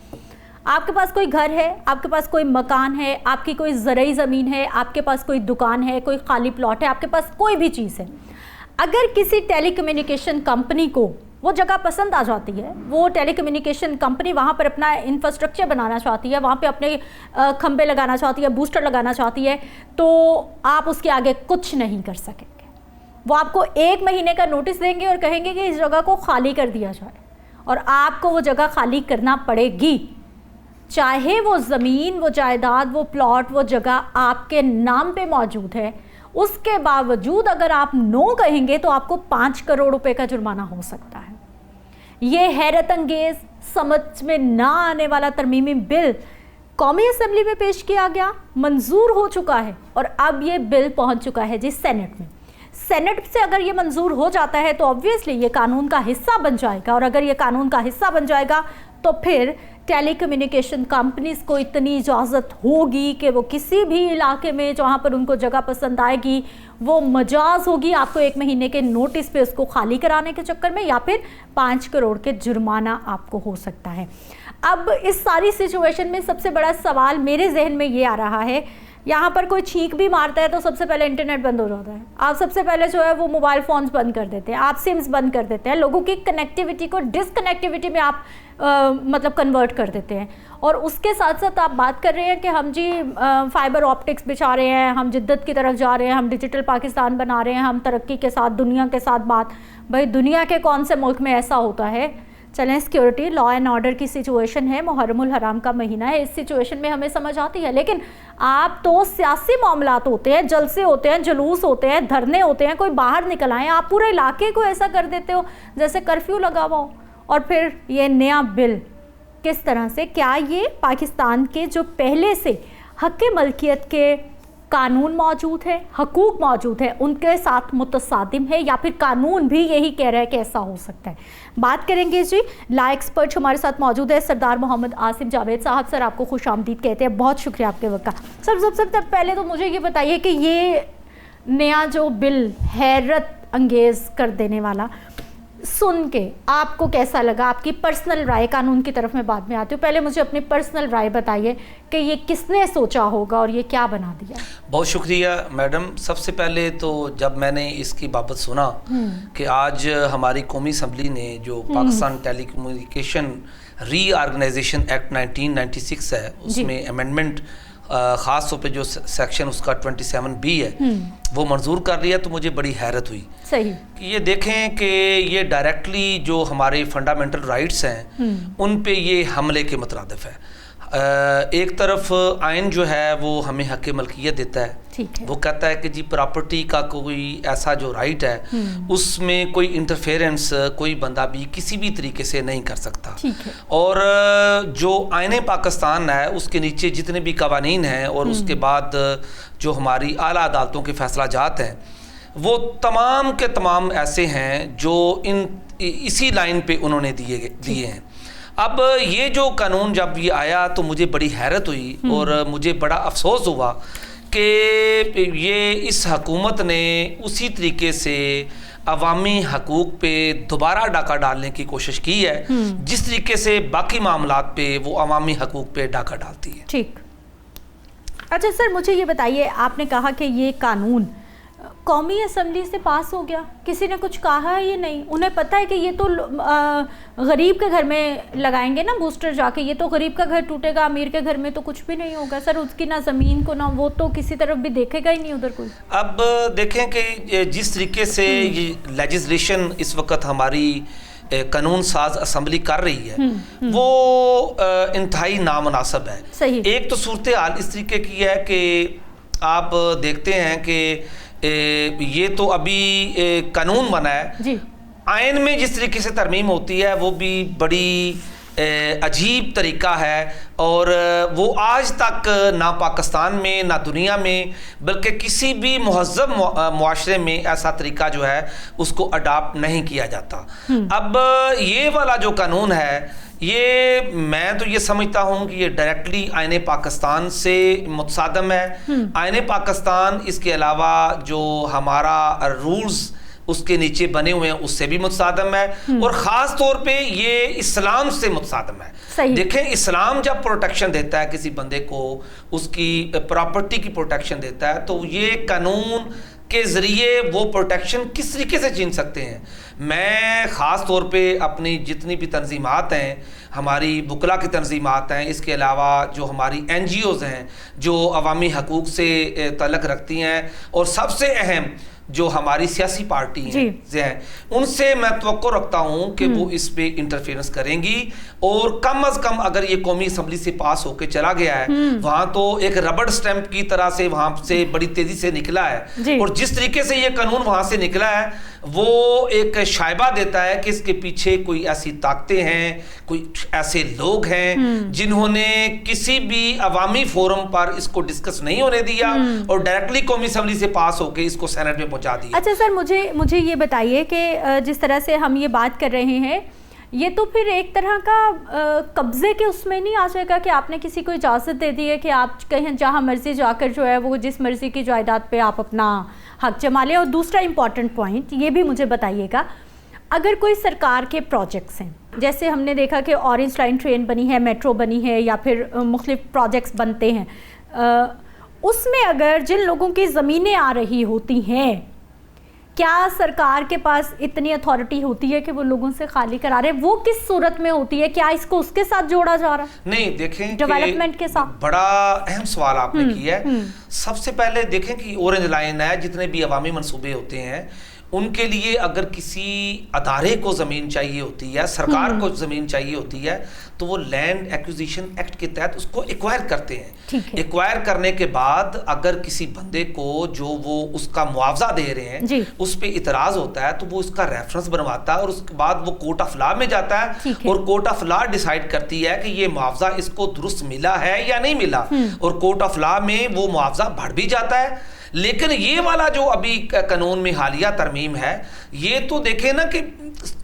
आपके पास कोई घर है, आपके पास कोई मकान है, आपकी कोई ज़रई ज़मीन है, आपके पास कोई दुकान है, कोई खाली प्लॉट है, आपके पास कोई भी चीज़ है, अगर किसी टेलीकम्युनिकेशन कंपनी को वो जगह पसंद आ जाती है, वो टेलीकम्युनिकेशन कंपनी वहाँ पर अपना इंफ्रास्ट्रक्चर बनाना चाहती है, वहाँ पे अपने खंबे लगाना चाहती है, बूस्टर लगाना चाहती है, तो आप उसके आगे कुछ नहीं कर सकेंगे। वो आपको 1 महीने का नोटिस देंगे और कहेंगे कि इस जगह को खाली कर दिया जाए, और आपको वो जगह खाली करना पड़ेगी, चाहे वो ज़मीन, वो जायदाद, वो प्लॉट, वो जगह आपके नाम पे मौजूद है। उसके बावजूद अगर आप नो कहेंगे तो आपको 5 करोड़ रुपए का जुर्माना हो सकता है। ये हैरत अंगेज़, समझ में ना आने वाला तरमीमी बिल कौमी असेंबली में पेश किया गया, मंजूर हो चुका है और अब ये बिल पहुंच चुका है जी सेनेट में। सेनेट से अगर ये मंजूर हो जाता है तो ऑब्वियसली ये कानून का हिस्सा बन जाएगा, और अगर ये कानून का हिस्सा बन जाएगा तो फिर टेलीकम्युनिकेशन कंपनीज को इतनी इजाज़त होगी कि वो किसी भी इलाके में जहाँ पर उनको जगह पसंद आएगी वो मजाज होगी आपको 1 महीने के नोटिस पे उसको खाली कराने के चक्कर में, या फिर 5 करोड़ के जुर्माना आपको हो सकता है। अब इस सारी सिचुएशन में सबसे बड़ा सवाल मेरे जहन में ये आ रहा है, यहाँ पर कोई छींक भी मारता है तो सबसे पहले इंटरनेट बंद हो जाता है, आप सबसे पहले जो है वो मोबाइल फ़ोन्स बंद कर देते हैं, आप सिम्स बंद कर देते हैं, लोगों की कनेक्टिविटी को डिसकनेक्टिविटी में आप मतलब कन्वर्ट कर देते हैं। और उसके साथ साथ आप बात कर रहे हैं कि हम जी फाइबर ऑप्टिक्स बिछा रहे हैं, हम जिद्दत की तरफ जा रहे हैं, हम डिजिटल पाकिस्तान बना रहे हैं, हम तरक्की के साथ दुनिया के साथ बात। भाई दुनिया के कौन से मुल्क में ऐसा होता है? चलें, सिक्योरिटी लॉ एंड ऑर्डर की सिचुएशन है, मुहर्रमुल हराम का महीना है, इस सिचुएशन में हमें समझ आती है। लेकिन आप तो सियासी मामलात होते हैं, जलसे होते हैं, जुलूस होते हैं, धरने होते हैं, कोई बाहर निकल आए, आप पूरे इलाके को ऐसा कर देते हो जैसे कर्फ्यू लगा हुआ हो। और फिर ये नया बिल किस तरह से, क्या ये पाकिस्तान के जो पहले से हक़ मलकियत के कानून मौजूद है, हकूक़ मौजूद है, उनके साथ मुतसादिम है, या फिर कानून भी यही कह रहा है कि ऐसा हो सकता है? बात करेंगे जी। ला एक्सपर्ट हमारे साथ मौजूद है सरदार मोहम्मद आसिम जावेद साहब। सर आपको खुश आमदीद कहते हैं, बहुत शुक्रिया आपके वक्त का। सर सबसे पहले तो मुझे ये बताइए कि ये नया जो बिल हैरत अंगेज़ कर देने वाला, सुन के आपको कैसा लगा? आपकी पर्सनल राय, कानून की तरफ मैं बाद में आती हूँ, पहले मुझे अपनी पर्सनल राय बताइए कि ये किसने सोचा होगा और ये क्या बना दिया? बहुत शुक्रिया मैडम। सबसे पहले तो जब मैंने इसकी बाबत सुना कि आज हमारी कौमी असम्बली ने जो पाकिस्तान टेलीकम्युनिकेशन रीऑर्गेनाइजेशन एक्ट 1996 है उसमें अमेंडमेंट ख़ास तौर पे जो सेक्शन उसका 27B है वो मंजूर कर लिया, तो मुझे बड़ी हैरत हुई। सही कि ये देखें कि ये डायरेक्टली जो हमारे फंडामेंटल राइट्स हैं उन पे ये हमले के मुतरादिफ है। एक तरफ आइन जो है वो हमें हक़ मलकियत देता है, वो कहता है कि जी प्रॉपर्टी का कोई ऐसा जो राइट है उसमें कोई इंटरफेरेंस कोई बंदा भी किसी भी तरीके से नहीं कर सकता। और जो आइन पाकिस्तान है उसके नीचे जितने भी कवानीन हैं और उसके बाद जो हमारी आला अदालतों के फैसला जात हैं वो तमाम के तमाम ऐसे हैं जो इसी लाइन पे उन्होंने दिए हैं। अब ये जो कानून जब ये आया तो मुझे बड़ी हैरत हुई और मुझे बड़ा अफसोस हुआ कि ये इस हुकूमत ने उसी तरीके से अवामी हकूक़ पे दोबारा डाका डालने की कोशिश की है जिस तरीके से बाकी मामलात पे वो अवामी हकूक़ पे डाका डालती है। ठीक। अच्छा सर मुझे ये बताइए, आपने कहा कि ये कानून कौमी असम्बली से पास हो गया, किसी ने कुछ कहा है ये नहीं? उन्हें पता है कि ये तो गरीब के घर में लगाएंगे ना बूस्टर जाके, ये तो गरीब का घर टूटेगा, अमीर के घर में तो कुछ भी नहीं होगा। सर उसकी ना ज़मीन को ना वो तो किसी तरफ भी देखेगा ही नहीं उधर कोई। अब देखें कि जिस तरीके से ये लेजिस्लेशन इस वक्त हमारी कानून साज असम्बली कर रही है वो इंतहाई नामुनासिब है। सही। एक तो सूरत हाल इस तरीके की है कि आप देखते हैं कि ये तो अभी कानून बना है जी। आइन में जिस तरीके से तरमीम होती है वो भी बड़ी अजीब तरीका है और वो आज तक ना पाकिस्तान में ना दुनिया में बल्कि किसी भी महज़्ज़ब मुआशरे में ऐसा तरीका जो है उसको अडॉप्ट नहीं किया जाता। अब ये वाला जो कानून है ये मैं तो ये समझता हूँ कि ये डायरेक्टली आईने पाकिस्तान से मुतसादम है। आईने पाकिस्तान इसके अलावा जो हमारा रूल्स उसके नीचे बने हुए हैं उससे भी मुतसादम है और ख़ास तौर पे ये इस्लाम से मुतसादम है। देखें इस्लाम जब प्रोटेक्शन देता है किसी बंदे को उसकी प्रॉपर्टी की प्रोटेक्शन देता है तो ये कानून के ज़रिए वो प्रोटेक्शन किस तरीके से छीन सकते हैं। मैं ख़ास तौर पे अपनी जितनी भी तंजीमात हैं हमारी बुकला की तंजीमात हैं इसके अलावा जो हमारी NGOs हैं जो अवामी हकूक़ से तल्लक़ रखती हैं और सबसे अहम जो हमारी सियासी पार्टी हैं उनसे मैं तवक्को रखता हूं कि वो इस पे इंटरफेरेंस करेंगी और कम अज कम अगर ये कौमी असम्बली से पास होकर चला गया है वहां तो एक रबड़ स्टैंप की तरह से वहां से बड़ी तेजी से निकला है और जिस तरीके से ये कानून वहां से निकला है वो एक शायबा देता है कि इसके पीछे कोई ऐसी ताकतें हैं, कोई ऐसे लोग हैं जिन्होंने किसी भी अवामी फोरम पर इसको डिस्कस नहीं होने दिया और डायरेक्टली कौमी असेंबली से पास होकर इसको सेनेट में पहुंचा दिया। अच्छा सर, मुझे ये बताइए कि जिस तरह से हम ये बात कर रहे हैं, ये तो फिर एक तरह का कब्जे के उसमें नहीं आ जाएगा कि आपने किसी को इजाज़त दे दी है कि आप कहीं जहाँ मर्जी जाकर जो है वो जिस मर्जी की जायदाद पे आप अपना हक जमा लें। और दूसरा इम्पॉर्टेंट पॉइंट ये भी मुझे बताइएगा, अगर कोई सरकार के प्रोजेक्ट्स हैं, जैसे हमने देखा कि ऑरेंज लाइन ट्रेन बनी है, मेट्रो बनी है, या फिर मुख्तलिफ प्रोजेक्ट्स बनते हैं, उसमें अगर जिन लोगों की ज़मीनें आ रही होती हैं, क्या सरकार के पास इतनी अथॉरिटी होती है कि वो लोगों से खाली करा रहे? वो किस सूरत में होती है? क्या इसको उसके साथ जोड़ा जा रहा है? नहीं, देखें डेवलपमेंट के साथ। बड़ा अहम सवाल आपने किया है। सबसे पहले देखें कि ऑरेंज लाइन है, जितने भी अवामी मंसूबे होते हैं उनके लिए अगर किसी अदारे को ज़मीन चाहिए होती है, सरकार को ज़मीन चाहिए होती है, तो वो लैंड एक्विजिशन एक्ट के तहत उसको एक्वायर करते हैं। एक्वायर करने के बाद अगर किसी बंदे को जो वो उसका मुआवजा दे रहे हैं उस पर इतराज़ होता है तो वो उसका रेफरेंस बनवाता है और उसके बाद वो कोर्ट ऑफ लॉ में जाता है और कोर्ट ऑफ लॉ डिसाइड करती है कि ये मुआवजा इसको दुरुस्त मिला है या नहीं मिला, और कोर्ट ऑफ लॉ में वो मुआवजा बढ़ भी जाता है। लेकिन ये वाला जो अभी कानून में हालिया तरमीम है, ये तो देखें ना कि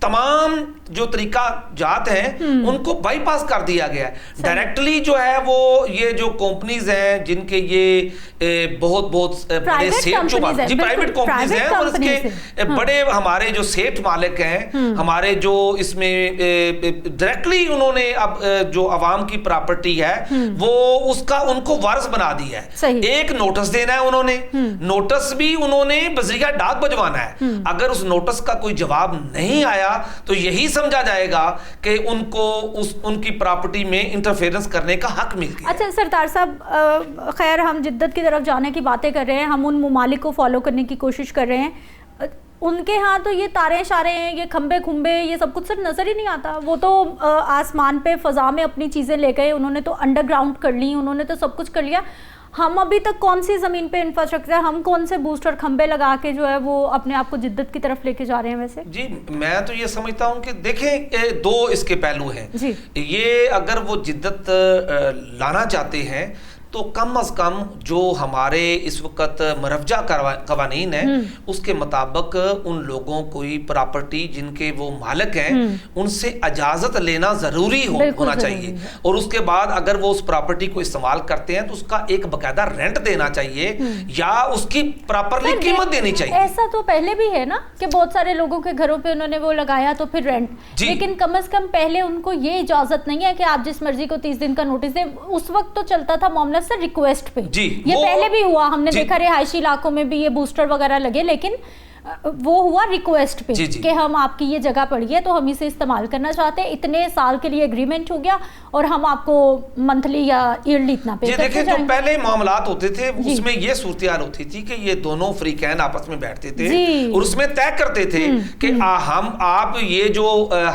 तमाम जो तरीका जात हैं उनको बाईपास कर दिया गया है। डायरेक्टली जो है वो ये जो कंपनीज हैं जिनके ये बहुत बड़े सेठ जो जी प्राइवेट कंपनीज हैं और इसके बड़े हमारे जो सेठ मालिक हैं, हमारे जो इसमें डायरेक्टली उन्होंने अब जो अवाम की प्रॉपर्टी है वो उसका उनको वारिस बना दिया है। एक नोटिस देना है उन्होंने, नोटिस भी उन्होंने बजरिया डाक भिजवाना है। अगर उस नोटिस का कोई जवाब नहीं आया तो यही समझा जाएगा कि उनको उनकी प्रॉपर्टी में इंटरफेरेंस करने का हक मिल गया। अच्छा सरदार साहब, खैर हम जिद्दत की तरफ जाने की बातें कर रहे हैं, हम उन ममालिक को फॉलो करने की कोशिश कर रहे हैं। उनके यहाँ तो ये तारे शारे हैं, ये खंबे खुंबे, ये सब कुछ सर नज़र ही नहीं आता। वो तो आसमान पे फ़ज़ा में अपनी चीज़ें ले गए, उन्होंने तो अंडरग्राउंड कर ली, उन्होंने तो सब कुछ कर लिया। हम अभी तक कौन सी ज़मीन पे इंफ्रास्ट्रक्चर, हम कौन से बूस्टर खंबे लगा के जो है वो अपने आप को जिद्दत की तरफ लेके जा रहे हैं? वैसे जी मैं तो ये समझता हूँ कि देखें दो इसके पहलू हैं जी। ये अगर वो जिद्दत लाना चाहते हैं तो कम अज कम जो हमारे इस वक्त मरवजा कवानीन है उसके मुताबिक उन लोगों कोई प्रॉपर्टी जिनके वो मालिक हैं उनसे इजाजत लेना जरूरी होना चाहिए, और उसके बाद अगर वो उस प्रॉपर्टी को इस्तेमाल करते हैं तो उसका एक बकायदा रेंट देना चाहिए या उसकी प्रॉपरली कीमत देनी चाहिए। ऐसा तो पहले भी है ना कि बहुत सारे लोगों के घरों पे उन्होंने वो लगाया तो फिर रेंट, लेकिन कम से कम पहले उनको ये इजाजत नहीं है कि आप जिस मर्जी को 30 दिन का नोटिस दे। उस वक्त तो चलता था मामला सर रिक्वेस्ट पे जी, ये पहले भी हुआ, हमने देखा रिहायशी इलाकों में भी ये बूस्टर वगैरह लगे, लेकिन वो हुआ रिक्वेस्ट पे कि हम आपकी ये जगह पड़ी है तो हम इसे इस्तेमाल करना चाहते हैं, इतने साल के लिए एग्रीमेंट हो गया और हम आपको मंथली या ईयरली इतना पे करते देखिए। जो पहले मामलात होते थे उसमें ये सूरत होती थी कि ये दोनों फ्रीकैन आपस में बैठते थे और उसमें तय करते थे कि हम आप ये जो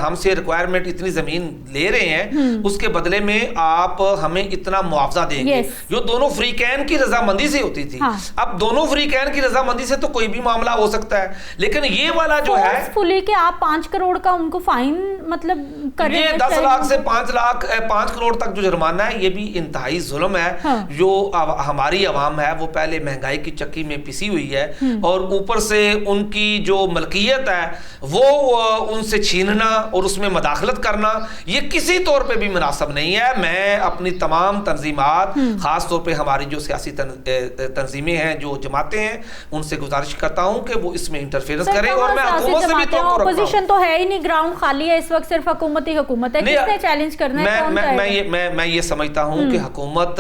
हमसे रिक्वायरमेंट इतनी जमीन ले रहे हैं उसके बदले में आप हमें इतना मुआवजा देंगे, जो दोनों फ्रीकैन की रजामंदी से होती थी। अब दोनों फ्रीकैन की रजामंदी से तो कोई भी मामला हो सकता है, लेकिन ये वाला जो है फुली के आप 5 करोड़ का उनको फाइन मतलब कर ये 10 लाख से 5 करोड़ तक जो जुर्माना है ये भी इंतहाई जुल्म है। जो हमारी आवाम है वो पहले महंगाई की चक्की में पिसी हुई है और ऊपर से उनकी जो मलकियत है वो उनसे छीनना और उसमें मदाखलत करना ये किसी तौर पे भी मुनासिब नहीं है। मैं अपनी तमाम तंजीमात, खास तौर पे हमारी जो सियासी तंजीमें हैं, जो जमातें हैं, उनसे गुजारिश करता हूं कि वो इसमें इंटरफेरेंस करें और मैं हुकूमत से भी तो अपोजिशन तो है ही नहीं, ग्राउंड खाली है इस वक्त, सिर्फ हुकूमत ही हुकूमत है, किसने चैलेंज करना है? मैं ये समझता हूं कि हुकूमत,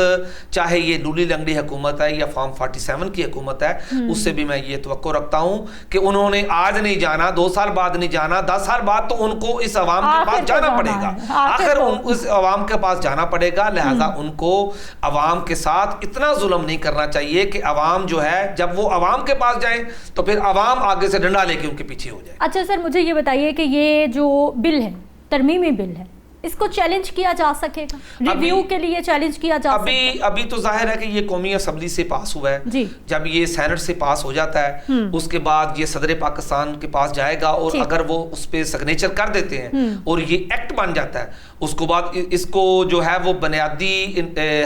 चाहे ये लूली लंगड़ी हुकूमत है या फॉर्म 47 की हुकूमत है, उससे भी मैं ये तवक्को रखता हूं कि उन्होंने आज नहीं जाना, 2 साल बाद नहीं जाना, 10 साल बाद तो उनको इस अवाम के पास जाना पड़ेगा, आखिर उस अवाम के पास जाना पड़ेगा। लिहाजा उनको अवाम के साथ इतना जुल्म नहीं करना चाहिए कि अवाम जो है जब वो अवाम के पास जाए तो फिर अवाम आगे से डंडा लेके उनके पीछे हो जाए। अच्छा सर, मुझे ये बताइए कि ये जो बिल है, तरमीमी बिल है, इसको चैलेंज किया जा सकेगा, रिव्यू के लिए चैलेंज किया जा सकेगा? अभी तो जाहिर है कि ये कौमी असम्बली से पास हुआ है जी। जब ये सेनेट से पास हो जाता है उसके बाद ये सदर पाकिस्तान के पास जाएगा और अगर वो उस पे सिग्नेचर कर देते हैं और ये एक्ट बन जाता है, उसके बाद इसको जो है वो बुनियादी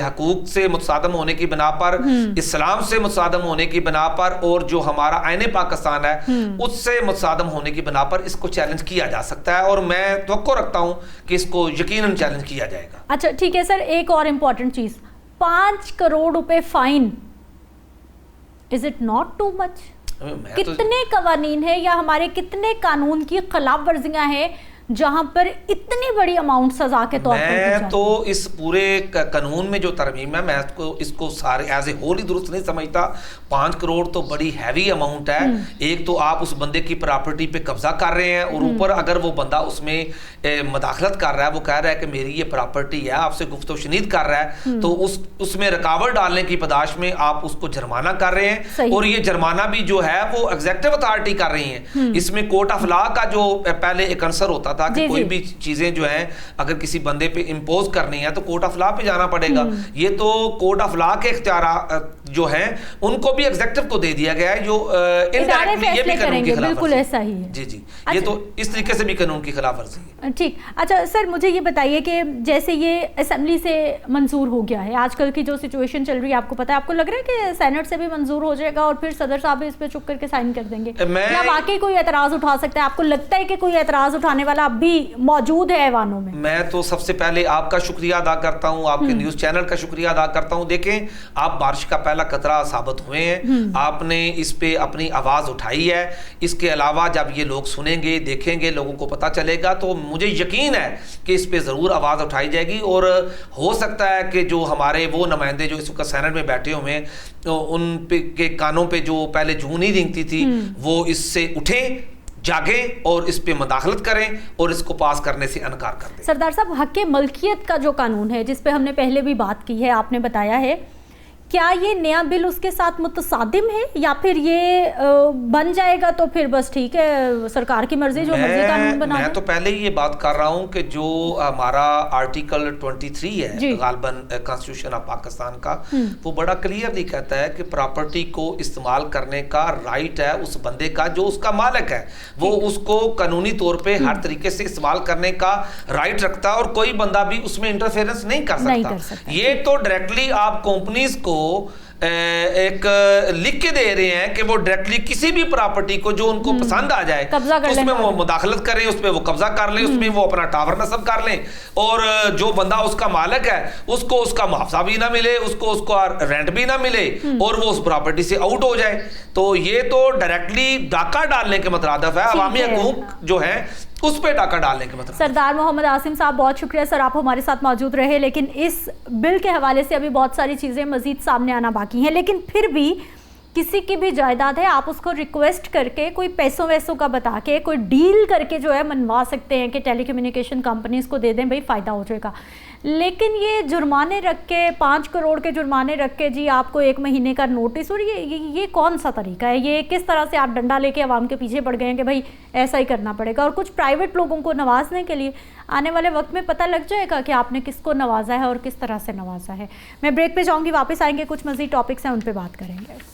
हकूक से मुतसादम होने की बिना पर, इस्लाम से मुतसादम होने की बिना पर और जो हमारा आईने पाकिस्तान है उससे मुतसादम होने की बिना पर इसको चैलेंज किया जा सकता है और मैं तवक्को रखता हूं कि इसको यकीनन चैलेंज किया जाएगा। अच्छा ठीक है सर, एक और इंपॉर्टेंट चीज, 5 करोड़ रुपए fine, is it not too much? कितने कवानीन है या हमारे कितने कानून की खिलाफ वर्जियां हैं जहां पर इतनी बड़ी अमाउंट सजा के तौर पर? मैं तो इस पूरे कानून में जो तरमीम है मैं इसको सारे एज ए होल ही दुरुस्त नहीं समझता। 5 करोड़ तो बड़ी हैवी अमाउंट है। एक तो आप उस बंदे की प्रॉपर्टी पे कब्जा कर रहे हैं और ऊपर अगर वो बंदा उसमें मदाखलत कर रहा है, वो कह रहा है कि मेरी ये प्रॉपर्टी है, आपसे गुफ्तगू-ओ-शनीद कर रहा है, तो उसमें रुकावट डालने की पदाश में आप उसको जुर्माना कर रहे हैं और ये जुर्माना भी जो है वो एग्जीक्यूटिव अथॉरिटी कर रही है। इसमें कोर्ट ऑफ लॉ का जो पहले एक आंसर होता था कि कोई भी चीजें जो हैं अगर किसी बंदे पे इंपोज करनी है तो कोर्ट ऑफ लॉ पे जाना पड़ेगा। ये तो कोर्ट ऑफ लॉ के इख्तियार जो हैं उनको भी एग्जीक्यूटिव को दे दिया गया है, जो इनडायरेक्टली ये भी कानून की खिलाफ बिल्कुल ऐसा ही है। जी जी, ये तो इस तरीके से भी कानून की खिलाफ वर्जी है। ठीक, अच्छा सर मुझे ये बताइए कि जैसे ये असेंबली से मंजूर हो गया है, आजकल की जो सिचुएशन चल रही है आपको पता है, आपको लग रहा है कि सेनेट से भी मंजूर हो जाएगा और फिर सदर साहब इस पे चुप करके साइन कर देंगे, या वाकई कोई एतराज उठा सकता है? आपको लगता है कि कोई एतराज उठाने वाला भी मौजूद है ऐवानों में? मैं तो सबसे पहले आपका शुक्रिया अदा करता हूं, आपके न्यूज चैनल का शुक्रिया अदा करता हूं। देखें, आप बारिश का पहला कतरा साबित हुए हैं, आपने इस पे अपनी आवाज उठाई है। इसके अलावा जब ये लोग सुनेंगे, देखेंगे, लोगों को पता चलेगा तो मुझे यकीन है कि इस पे जरूर आवाज उठाई जाएगी और हो सकता है कि जो हमारे वो नुमाइंदे जो इस वक्त सेनेट में बैठे हुए हैं तो उन पे के कानों पे जो पहले जूं नहीं रेंगती थी वो इससे उठे, जागे और इस पे मदाखलत करें और इसको पास करने से इनकार कर दें। सरदार साहब, हक़ मलकियत का जो कानून है जिस पे हमने पहले भी बात की है, आपने बताया है, क्या ये नया बिल उसके साथ मुतसादिम है या फिर ये बन जाएगा तो फिर बस ठीक है, सरकार की मर्जी, जो मर्जी कानून बना? मैं तो पहले ही ये बात कर रहा हूँ कि जो हमारा आर्टिकल 23 है गालबन कॉन्स्टिट्यूशन ऑफ पाकिस्तान का, वो बड़ा क्लियरली कहता है कि प्रॉपर्टी को इस्तेमाल करने का राइट है उस बंदे का जो उसका मालिक है, वो उसको कानूनी तौर पे हर तरीके से इस्तेमाल करने का राइट रखता है और कोई बंदा भी उसमें इंटरफेरेंस नहीं कर सकता। ये तो डायरेक्टली आप कंपनीज को एक लिख के दे रहे हैं कि वो डायरेक्टली किसी भी प्रॉपर्टी को जो उनको पसंद आ जाए उसमें वो मुदाखलत करें, उसमें वो कब्जा कर लें, उसमें वो अपना टावर नस्ब कर लें और जो बंदा उसका मालिक है उसको उसका मुआवजा भी ना मिले, उसको उसका रेंट भी ना मिले और वो उस प्रॉपर्टी से आउट हो जाए। तो ये तो डायरेक्टली डाका डालने के मतलब है, अवामी हकूक जो है उस पे डाका डालने के मतलब। सरदार मोहम्मद आसिम साहब, बहुत शुक्रिया सर, आप हमारे साथ मौजूद रहे। लेकिन इस बिल के हवाले से अभी बहुत सारी चीज़ें मजीद सामने आना बाकी हैं, लेकिन फिर भी किसी की भी जायदाद है, आप उसको रिक्वेस्ट करके कोई पैसों वैसों का बता के कोई डील करके जो है मनवा सकते हैं कि टेलीकम्युनिकेशन कंपनीज को दे दें, भाई फ़ायदा हो जाएगा। लेकिन ये जुर्माने रख के, 5 करोड़ के जुर्माने रख के जी आपको 1 महीने का नोटिस, और ये कौन सा तरीका है? ये किस तरह से आप डंडा लेके आवाम के पीछे पड़ गए हैं कि भाई ऐसा ही करना पड़ेगा? और कुछ प्राइवेट लोगों को नवाजने के लिए आने वाले वक्त में पता लग जाएगा कि आपने किसको नवाजा है और किस तरह से नवाजा है। मैं ब्रेक पे जाऊँगी, वापस आएंगे, कुछ मज़ीद टॉपिक्स हैं उन पर बात करेंगे।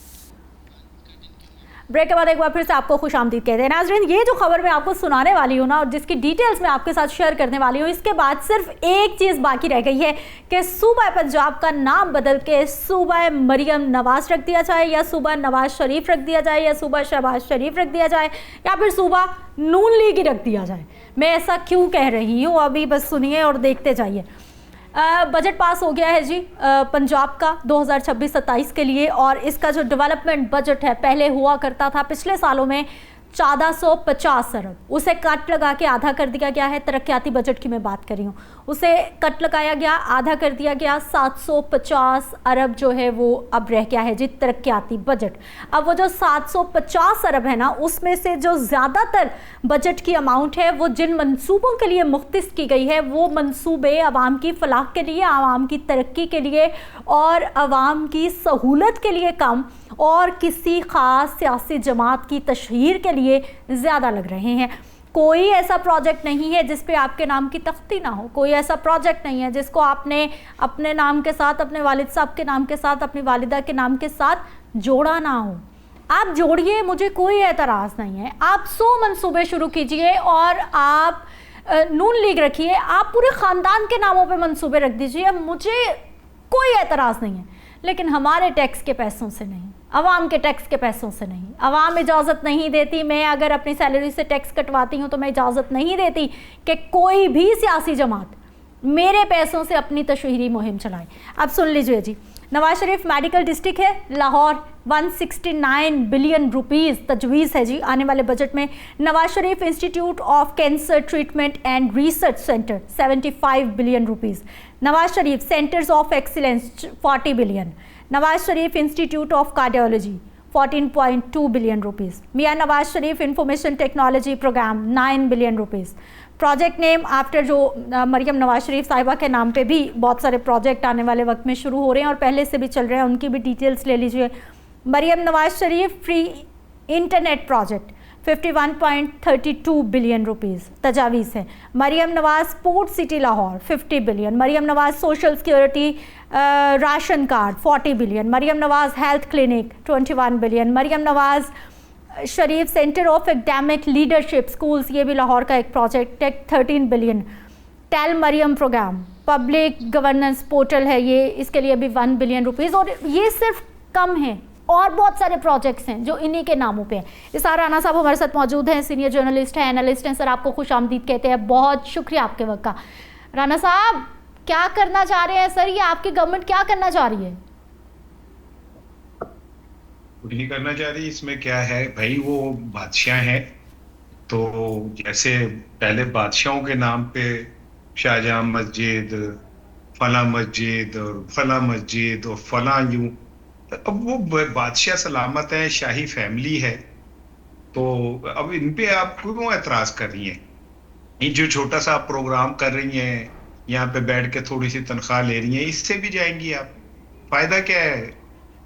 ब्रेक के बाद एक बार फिर से आपको खुशामदीद कहते हैं। नाज़रीन, ये जो खबर मैं आपको सुनाने वाली हूँ ना और जिसकी डिटेल्स मैं आपके साथ शेयर करने वाली हूँ, इसके बाद सिर्फ एक चीज़ बाकी रह गई है कि सूबा पंजाब का नाम बदल के सूबा मरियम नवाज रख दिया जाए, या सूबा नवाज शरीफ रख दिया जाए, या सूबा शहबाज शरीफ रख दिया जाए, या फिर सूबा नून लीग ही रख दिया जाए। मैं ऐसा क्यों कह रही हूँ अभी बस सुनिए और देखते जाइए। बजट पास हो गया है जी पंजाब का 2026-27 के लिए, और इसका जो डेवलपमेंट बजट है, पहले हुआ करता था पिछले सालों में 1450 अरब, उसे कट लगा के आधा कर दिया गया है। तरक्याती बजट की मैं बात कर रही हूँ, उसे कट लगाया गया, आधा कर दिया गया, 750 अरब जो है वो अब रह गया है जी तरक्याती बजट। अब वो जो 750 अरब है ना, उसमें से जो ज़्यादातर बजट की अमाउंट है वो जिन मंसूबों के लिए मुख्तिस की गई है, वो मंसूबे आवाम की फलाह के लिए, आवाम की तरक्की के लिए और आवाम की सहूलत के लिए कम और किसी ख़ास सियासी जमात की तशहीर के लिए ज़्यादा लग रहे हैं। कोई ऐसा प्रोजेक्ट नहीं है जिस पे आपके नाम की तख्ती ना हो, कोई ऐसा प्रोजेक्ट नहीं है जिसको आपने अपने नाम के साथ, अपने वालिद साहब के नाम के साथ, अपनी वालिदा के नाम के साथ जोड़ा ना हो। आप जोड़िए, मुझे कोई एतराज़ नहीं है। आप 100 मंसूबे शुरू कीजिए और आप नून लीग रखिए, आप पूरे ख़ानदान के नामों पे मंसूबे रख दीजिए, मुझे कोई एतराज़ नहीं है। लेकिन हमारे टैक्स के पैसों से नहीं, अवाम के टैक्स के पैसों से नहीं। अवाम इजाज़त नहीं देती, मैं अगर अपनी सैलरी से टैक्स कटवाती हूँ तो मैं इजाज़त नहीं देती कि कोई भी सियासी जमात मेरे पैसों से अपनी तशहीरी मुहिम चलाए। अब सुन लीजिए जी, नवाज शरीफ मेडिकल डिस्ट्रिक्ट है लाहौर, 169 बिलियन रुपीज़ तजवीज़ है जी आने वाले बजट में। Nawaz Sharif institute of cancer treatment and research centre 75 billion rupees. Nawaz Sharif centres of excellence 40 billion. Nawaz Sharif institute of cardiology 14.2 billion rupees. Mian Nawaz Sharif information technology programme 9 billion rupees. Project name after जो मरियम नवाज शरीफ साहिबा के नाम पे भी बहुत सारे प्रोजेक्ट आने वाले वक्त में शुरू हो रहे हैं और पहले से भी चल रहे हैं, उनकी भी डिटेल्स ले लीजिए। Maryam Nawaz Sharif free internet project 51.32 billion rupees तजावीज़ है। Maryam Nawaz sport city Lahore 50 billion. Maryam Nawaz social security ration card 40 billion. Maryam Nawaz health clinic 21 billion. Maryam Nawaz Sharif centre of academic leadership schools, ये भी लाहौर का एक प्रोजेक्ट है, 13 बिलियन। टेल Maryam programme public governance portal है ये, इसके लिए भी 1 बिलियन रुपीज़। और ये सिर्फ कम है, और बहुत सारे प्रोजेक्ट्स हैं जो इन्हीं के नामों पे हैं। इसार राना साहब हमारे साथ मौजूद हैं, सीनियर जर्नलिस्ट हैं, एनालिस्ट हैं। सर आपको खुशामदीद कहते हैं, बहुत शुक्रिया आपके वक्त का। राना साहब क्या करना चाह रहे हैं सर, ये आपकी गवर्नमेंट क्या करना चाह रही है? कुछ नहीं करना चाह रही, इसमें क्या है भाई, वो बादशाह हैं तो जैसे पहले बादशाहों के नाम पे शाहजहां मस्जिद, फला मस्जिद और फला मस्जिद और फला यूं, अब वो बादशाह सलामत है, शाही फैमिली है, तो अब इन पे आप क्यों एतराज कर रही हैं? ये जो छोटा सा आप प्रोग्राम कर रही हैं, यहाँ पे बैठ के थोड़ी सी तनख्वाह ले रही हैं, इससे भी जाएंगी आप? फायदा क्या है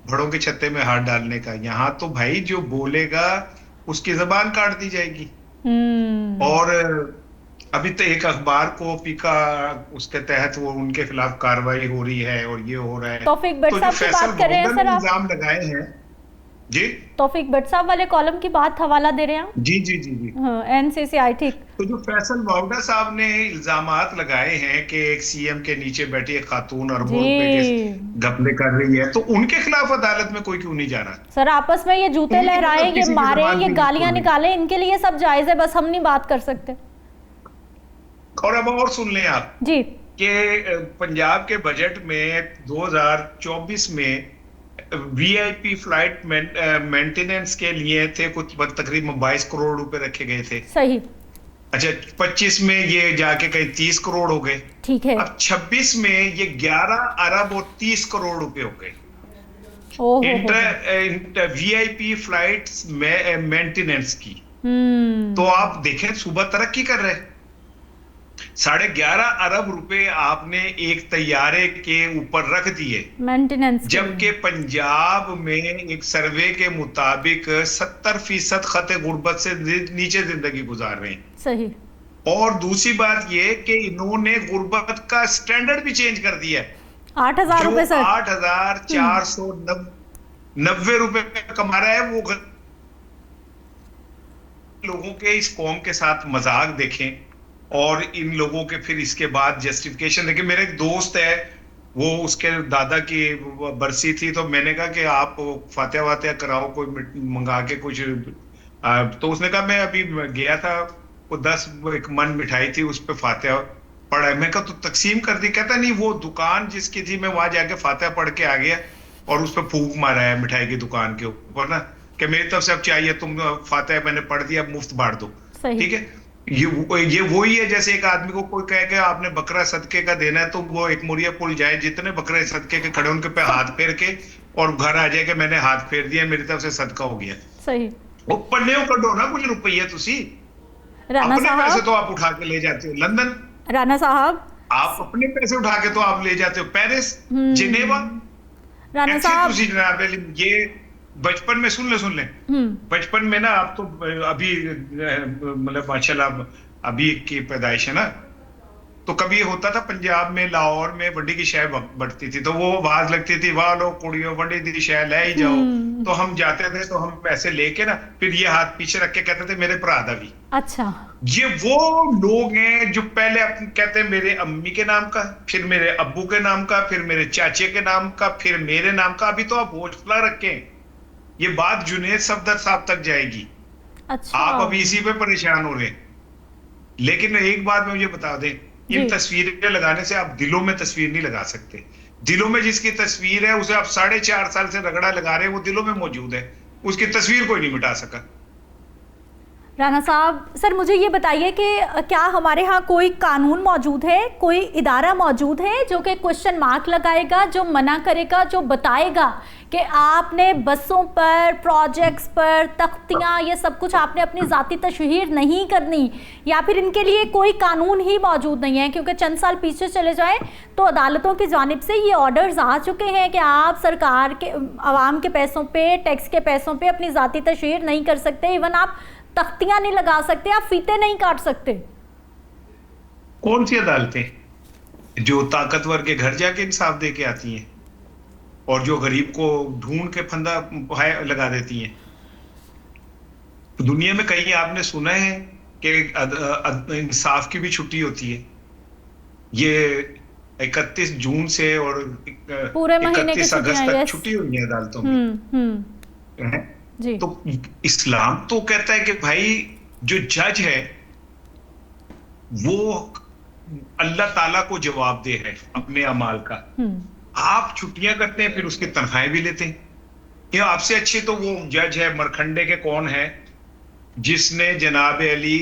बड़ों के छत्ते में हाथ डालने का? यहाँ तो भाई जो बोलेगा उसकी जबान काट दी जाएगी। और अभी तो एक अखबार कॉपी का उसके तहत वो उनके खिलाफ कार्रवाई हो रही है और ये हो रहा है। तौफीक भट्ट साहब की बात कर रहे हैं सर आप? इल्जाम लगाए हैं जी, तौफीक भट्ट साहब वाले कॉलम की बात हवाला दे रहे हैं? जी जी जी जी, एनसीसीआई, ठीक। तो जो फैसल वाउडा साहब ने इल्जामात लगाए हैं कि एक सीएम के नीचे बैठी एक खातून अरबों रुपए के घपले कर रही है, तो उनके खिलाफ अदालत में कोई क्यों नहीं जा रहा? सर आपस में ये जूते लहराए, ये मारे, ये गालियां निकाले, इनके लिए सब जायज है, बस हम नहीं बात कर सकते। और अब और सुन लें आप जी कि पंजाब के बजट में 2024 में वीआईपी फ्लाइट मेंटेनेंस के लिए थे कुछ तकरीबन 22 करोड़ रुपए रखे गए थे। सही। अच्छा 25 में ये जाके कहीं 30 करोड़ हो गए, ठीक है। अब 26 में ये 11 अरब और 30 करोड़ रुपए हो गए वीआईपी फ्लाइट्स मेंटेनेंस की। तो आप देखें सूबा तरक्की कर रहे हैं। 11.5 अरब रुपए आपने एक तैयारे के ऊपर रख दिए मेंटेनेंस, जबकि पंजाब में एक सर्वे के मुताबिक 70% खते गुर्बत से नीचे जिंदगी गुजार रहे हैं। सही। और दूसरी बात ये कि इन्होंने गुर्बत का स्टैंडर्ड भी चेंज कर दिया है। 8,000 रुपए सर, 8,490 रुपए कमा रहा है वो। लोगों के इस कौम के साथ मजाक देखें और इन लोगों के फिर इसके बाद जस्टिफिकेशन देखें। मेरा एक दोस्त है, वो उसके दादा की बरसी थी, तो मैंने कहा कि आप फातिहा वातिहा कराओ कोई मंगा के कुछ, तो उसने कहा मैं अभी गया था, वो 10 एक मन मिठाई थी, उस पर फातिहा पढ़ा। मैं कहा तो तकसीम कर दी? कहता नहीं, वो दुकान जिसकी थी मैं वहां जाके फातिहा पढ़ के आ गया और उस पर फूंक मारा है मिठाई की दुकान के ऊपर ना, कि मेरी तरफ से अब चाहिए, तुम फातिहा मैंने पढ़ दिया, मुफ्त बांट दो। ठीक है, ये वही है जैसे एक आदमी को कोई कहे कि आपने बकरा सदके का देना है, तो वो एक मुरिया पुल जाए, जितने बकरे सदके के खड़े उनके पे हाथ फेर के और घर आ जाए कि मैंने हाथ फेर दिया, मेरी तरफ से सदका हो गया। सही। वो पन्ने कटो ना कुछ रुपये, तुसी अपने पैसे तो आप उठा के ले जाते हो लंदन, राना साहब आप अपने पैसे उठा के तो आप ले जाते हो पेरिस, जिनेवा। राना साहब बचपन में सुन ले बचपन में ना, आप तो अभी मतलब माशाल्लाह अभी की पैदाइश है ना, तो कभी होता था पंजाब में लाहौर में वड्डी की शय बढ़ती थी, तो वो आवाज लगती थी, वाह लो कुड़ियों वड्डी दी शय ले ही जाओ। तो हम जाते थे, तो हम पैसे लेके ना फिर ये हाथ पीछे रख के कहते थे मेरे भरा दा भी। अच्छा, ये वो लोग हैं जो पहले कहते हैं मेरे अम्मी के नाम का, फिर मेरे अब्बू के नाम का, फिर मेरे चाचे के नाम का, फिर मेरे नाम का। अभी तो आप हौसला रखें, ये बात जुनेद सफदर साहब तक जाएगी। अच्छा, आप अभी इसी पे परेशान हो रहे हैं। लेकिन एक बात मुझे बता दें, इन तस्वीरें लगाने से आप दिलों में तस्वीर नहीं लगा सकते। दिलों में जिसकी तस्वीर है उसे आप 4.5 साल से रगड़ा लगा रहे हैं, वो दिलों में मौजूद है, उसकी तस्वीर कोई नहीं मिटा सका। राणा साहब, सर मुझे ये बताइए कि क्या हमारे यहाँ कोई कानून मौजूद है, कोई इदारा मौजूद है जो कि क्वेश्चन मार्क लगाएगा, जो मना करेगा, जो बताएगा कि आपने बसों पर, प्रोजेक्ट्स पर, तख्तियाँ, ये सब कुछ आपने अपनी ज़ाती तशहीर नहीं करनी, या फिर इनके लिए कोई कानून ही मौजूद नहीं है? क्योंकि चंद साल पीछे चले जाएं तो अदालतों की जानिब से ये ऑर्डर्स आ चुके हैं कि आप सरकार के, आवाम के पैसों पे, टैक्स के पैसों पे अपनी ज़ाती तशहीर नहीं कर सकते, इवन आप तख्तियां नहीं लगा सकते, आप फीते नहीं काट सकते। कौन सी अदालतें जो ताकतवर के घर जाके इंसाफ दे के आती हैं और जो गरीब को ढूंढ के फंदा लगा देती हैं? दुनिया में कहीं आपने सुना है कि इंसाफ की भी छुट्टी होती है? ये 31 जून से और पूरे महीने 31 अगस्त तक छुट्टी हुई है अदालतों में। जी। तो इस्लाम तो कहता है कि भाई जो जज है वो अल्लाह ताला को जवाब दे है अपने अमाल का। आप छुट्टियां करते हैं, फिर उसकी तनख्वाहें भी लेते हैं। ये आपसे अच्छे तो वो जज है मरखंडे के कौन है जिसने जनाब अली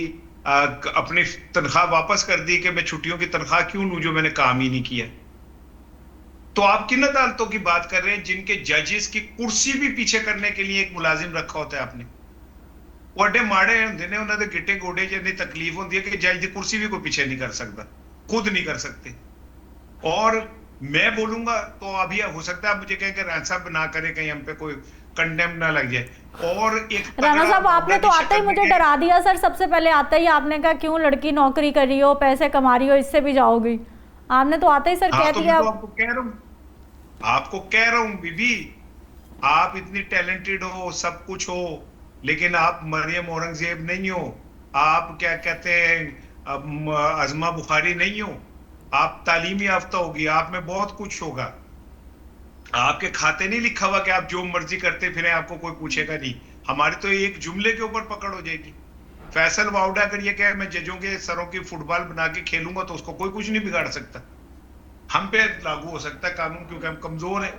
अपनी तनख्वाह वापस कर दी कि मैं छुट्टियों की तनख्वाह क्यों लूं जो मैंने काम ही नहीं किया। तो आप किन अदालतों की बात कर रहे हैं जिनके जजेस की कुर्सी भी पीछे करने के लिए एक मुलाजिम रखा होता है आपने? वड्डे माड़े होंदे ने, उन्होंने गिट्टे गोडे जिन्नी तकलीफ होती है कि जज की कुर्सी भी कोई पीछे नहीं कर सकता, खुद नहीं कर सकते। और मैं बोलूंगा तो अभी हो सकता है आप मुझे कहें कि राणा साहब ना करें, कहीं हम पे कोई कंडेम ना लग जाए। और एक राणा साहब आपने तो आते ही मुझे डरा दिया सर। सबसे पहले आते ही आपने कहा क्यों लड़की नौकरी कर रही हो, पैसे कमा रही हो, इससे भी जाओगी। आपने तो आते ही सर कह दिया। आपको कह रहा हूं बीबी, आप इतनी टैलेंटेड हो, सब कुछ हो, लेकिन आप मरियम औरंगजेब नहीं हो, आप क्या कहते हैं अजमा बुखारी नहीं हो। आप तालीमी याफ्ता होगी, आप में बहुत कुछ होगा। आपके खाते नहीं लिखा हुआ कि आप जो मर्जी करते फिर आपको कोई पूछेगा नहीं। हमारी तो एक जुमले के ऊपर पकड़ हो जाएगी। फैसल वाउडा अगर ये कहे मैं जजों के सरों की फुटबॉल बना के खेलूंगा तो उसको कोई कुछ नहीं बिगाड़ सकता। हम पे लागू हो सकता है कानून, क्योंकि हम कमजोर हैं,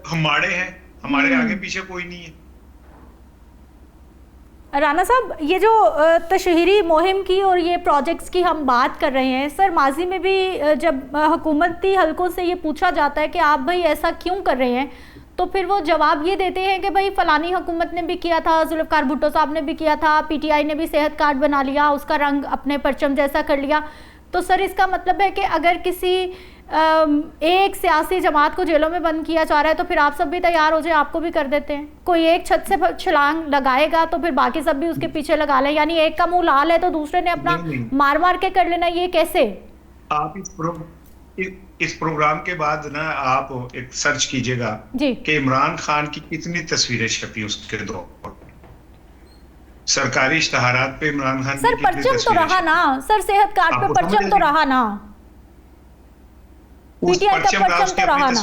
हम माड़े हैं, हमारे आगे पीछे कोई नहीं है। राणा साहब, ये जो तशहीरी मुहिम की और ये प्रोजेक्ट्स की हम बात कर रहे हैं सर, माजी में भी जब हुकूमती हलकों से ये पूछा जाता है कि आप भाई ऐसा क्यों कर रहे हैं, तो फिर वो जवाब ये देते हैं कि भाई फलानी हुकूमत ने भी किया था, जुल्फ़िकार भुट्टो साहब ने भी किया था, पीटीआई ने भी सेहत कार्ड बना लिया, उसका रंग अपने परचम जैसा कर लिया। तो सर इसका मतलब है कि अगर किसी एक सियासी जमात को जेलों में बंद किया जा रहा है तो फिर आप सब भी तैयार हो जाए, आपको भी कर देते हैं। कोई एक छत से छलांग लगाएगा तो फिर बाकी सब भी उसके पीछे लगा लें, यानी एक का मुंह लाल है तो दूसरे ने अपना मार मार के कर लेना। ये कैसे? आप इस प्रोग्राम के बाद ना आप एक सर्च कीजिएगा कि इमरान खान की कितनी तस्वीरें छपी उसके दौर पर, सरकारी इश्तहारात पे इमरान खान सर परचम तो रहा ना सर, सेहत कार्ड पे परचम तो रहा ना, पीटीआई का परचम तो रहा ना।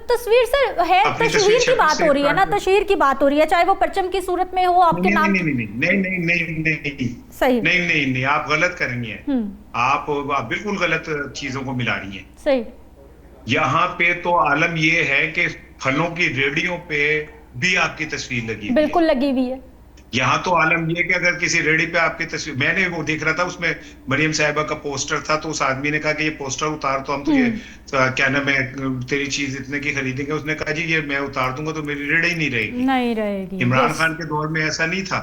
तस्वीर सर है, तशहीर की बात हो रही है ना, तशहीर की बात हो रही है, चाहे वो परचम की सूरत में हो आपके नाम। नहीं सही नहीं, आप गलत करेंगे, आप बिल्कुल गलत चीजों को मिला रही हैं। सही। यहाँ पे तो आलम ये है कि फलों की रेडियो पे भी आपकी तस्वीर लगी, बिल्कुल लगी हुई है। यहाँ तो आलम ये कि अगर किसी रेडी पे आपकी तस्वीर, मैंने वो देख रहा था उसमें मरियम साहिबा का पोस्टर था, तो उस आदमी ने कहा कि ये पोस्टर उतार तो हम तुझे क्या नाम है तेरी चीज इतने की खरीदेंगे। उसने कहा जी ये मैं उतार दूंगा तो मेरी रेडी नहीं रहेगी। इमरान खान के दौर में ऐसा नहीं था।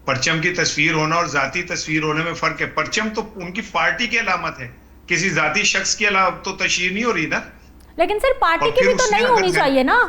परचम की तस्वीर होना और जाती तस्वीर होने में फर्क है। परचम तो उनकी पार्टी की अलामत है, किसी जाती शख्स की तो तशहीर नहीं हो रही ना। लेकिन सर पार्टी की भी तो नहीं होनी चाहिए ना,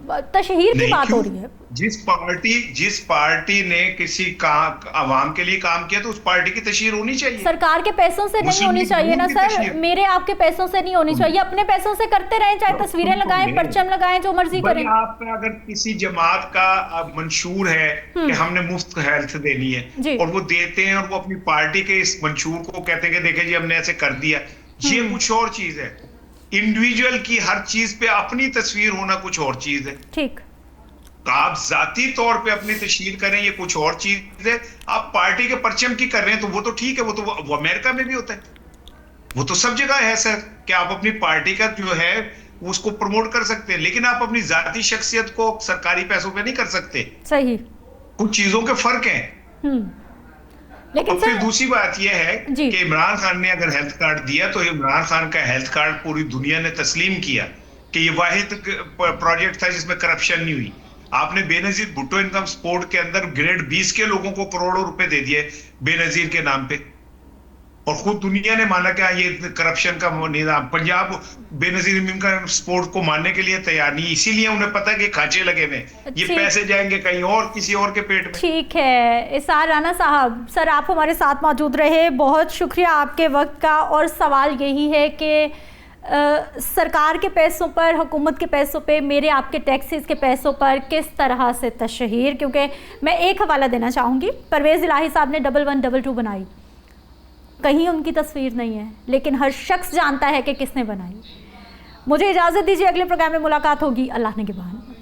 तशहीर की बात हो रही है। जिस पार्टी ने किसी आवाम के लिए काम किया तो उस पार्टी की तशहीर होनी चाहिए। सरकार के पैसों से नहीं होनी चाहिए ना सर, मेरे आपके पैसों से नहीं होनी चाहिए, अपने पैसों से करते रहें, चाहे तस्वीरें लगाएं, परचम लगाएं, जो मर्जी करें। आपका अगर किसी जमात का मंशूर है कि हमने मुफ्त हेल्थ देनी है और वो देते हैं और वो अपनी पार्टी के इस मंशूर को कहते हैं कि देखें जी हमने ऐसे कर दिया, ये कुछ और चीज है। इंडिविजुअल की हर चीज पे अपनी तस्वीर होना कुछ और चीज है। ठीक, आप जाती तौर पे अपनी तशहीर करें ये कुछ और चीज है। आप पार्टी के परचम की कर रहे हैं तो वो तो ठीक है, वो अमेरिका में भी होता है, वो तो सब जगह है सर कि आप अपनी पार्टी का जो है उसको प्रमोट कर सकते हैं, लेकिन आप अपनी जाती शख्सियत को सरकारी पैसों पे नहीं कर सकते। सही, कुछ चीजों के फर्क हैं। लेकिन फिर दूसरी बात यह है कि इमरान खान ने अगर हेल्थ कार्ड दिया तो इमरान खान का हेल्थ कार्ड पूरी दुनिया ने तस्लीम किया कि ये वाहिद प्रोजेक्ट था जिसमें करप्शन नहीं हुई। आपने बेनजीर भुट्टो इनकम सपोर्ट के अंदर ग्रेड 20 के लोगों को करोड़ों रुपए दे दिए बेनजीर के नाम पे, और खुद दुनिया ने माना कि ये करप्शन का निजाम। पंजाब बेनजीर इनकम सपोर्ट को मानने के लिए तैयार नहीं, इसीलिए उन्हें पता है कि खांचे लगे हुए, ये पैसे जाएंगे कहीं और, किसी और के पेट में। ठीक है इसार राना साहब, सर आप हमारे साथ मौजूद रहे, बहुत शुक्रिया आपके वक्त का। और सवाल यही है कि सरकार के पैसों पर, हुकूमत के पैसों पे, मेरे आपके टैक्सेस के पैसों पर किस तरह से तशहीर, क्योंकि मैं एक हवाला देना चाहूँगी, परवेज़ इलाही साहब ने 1122 बनाई, कहीं उनकी तस्वीर नहीं है, लेकिन हर शख्स जानता है कि किसने बनाई। मुझे इजाज़त दीजिए, अगले प्रोग्राम में मुलाकात होगी। अल्लाह निगहबान।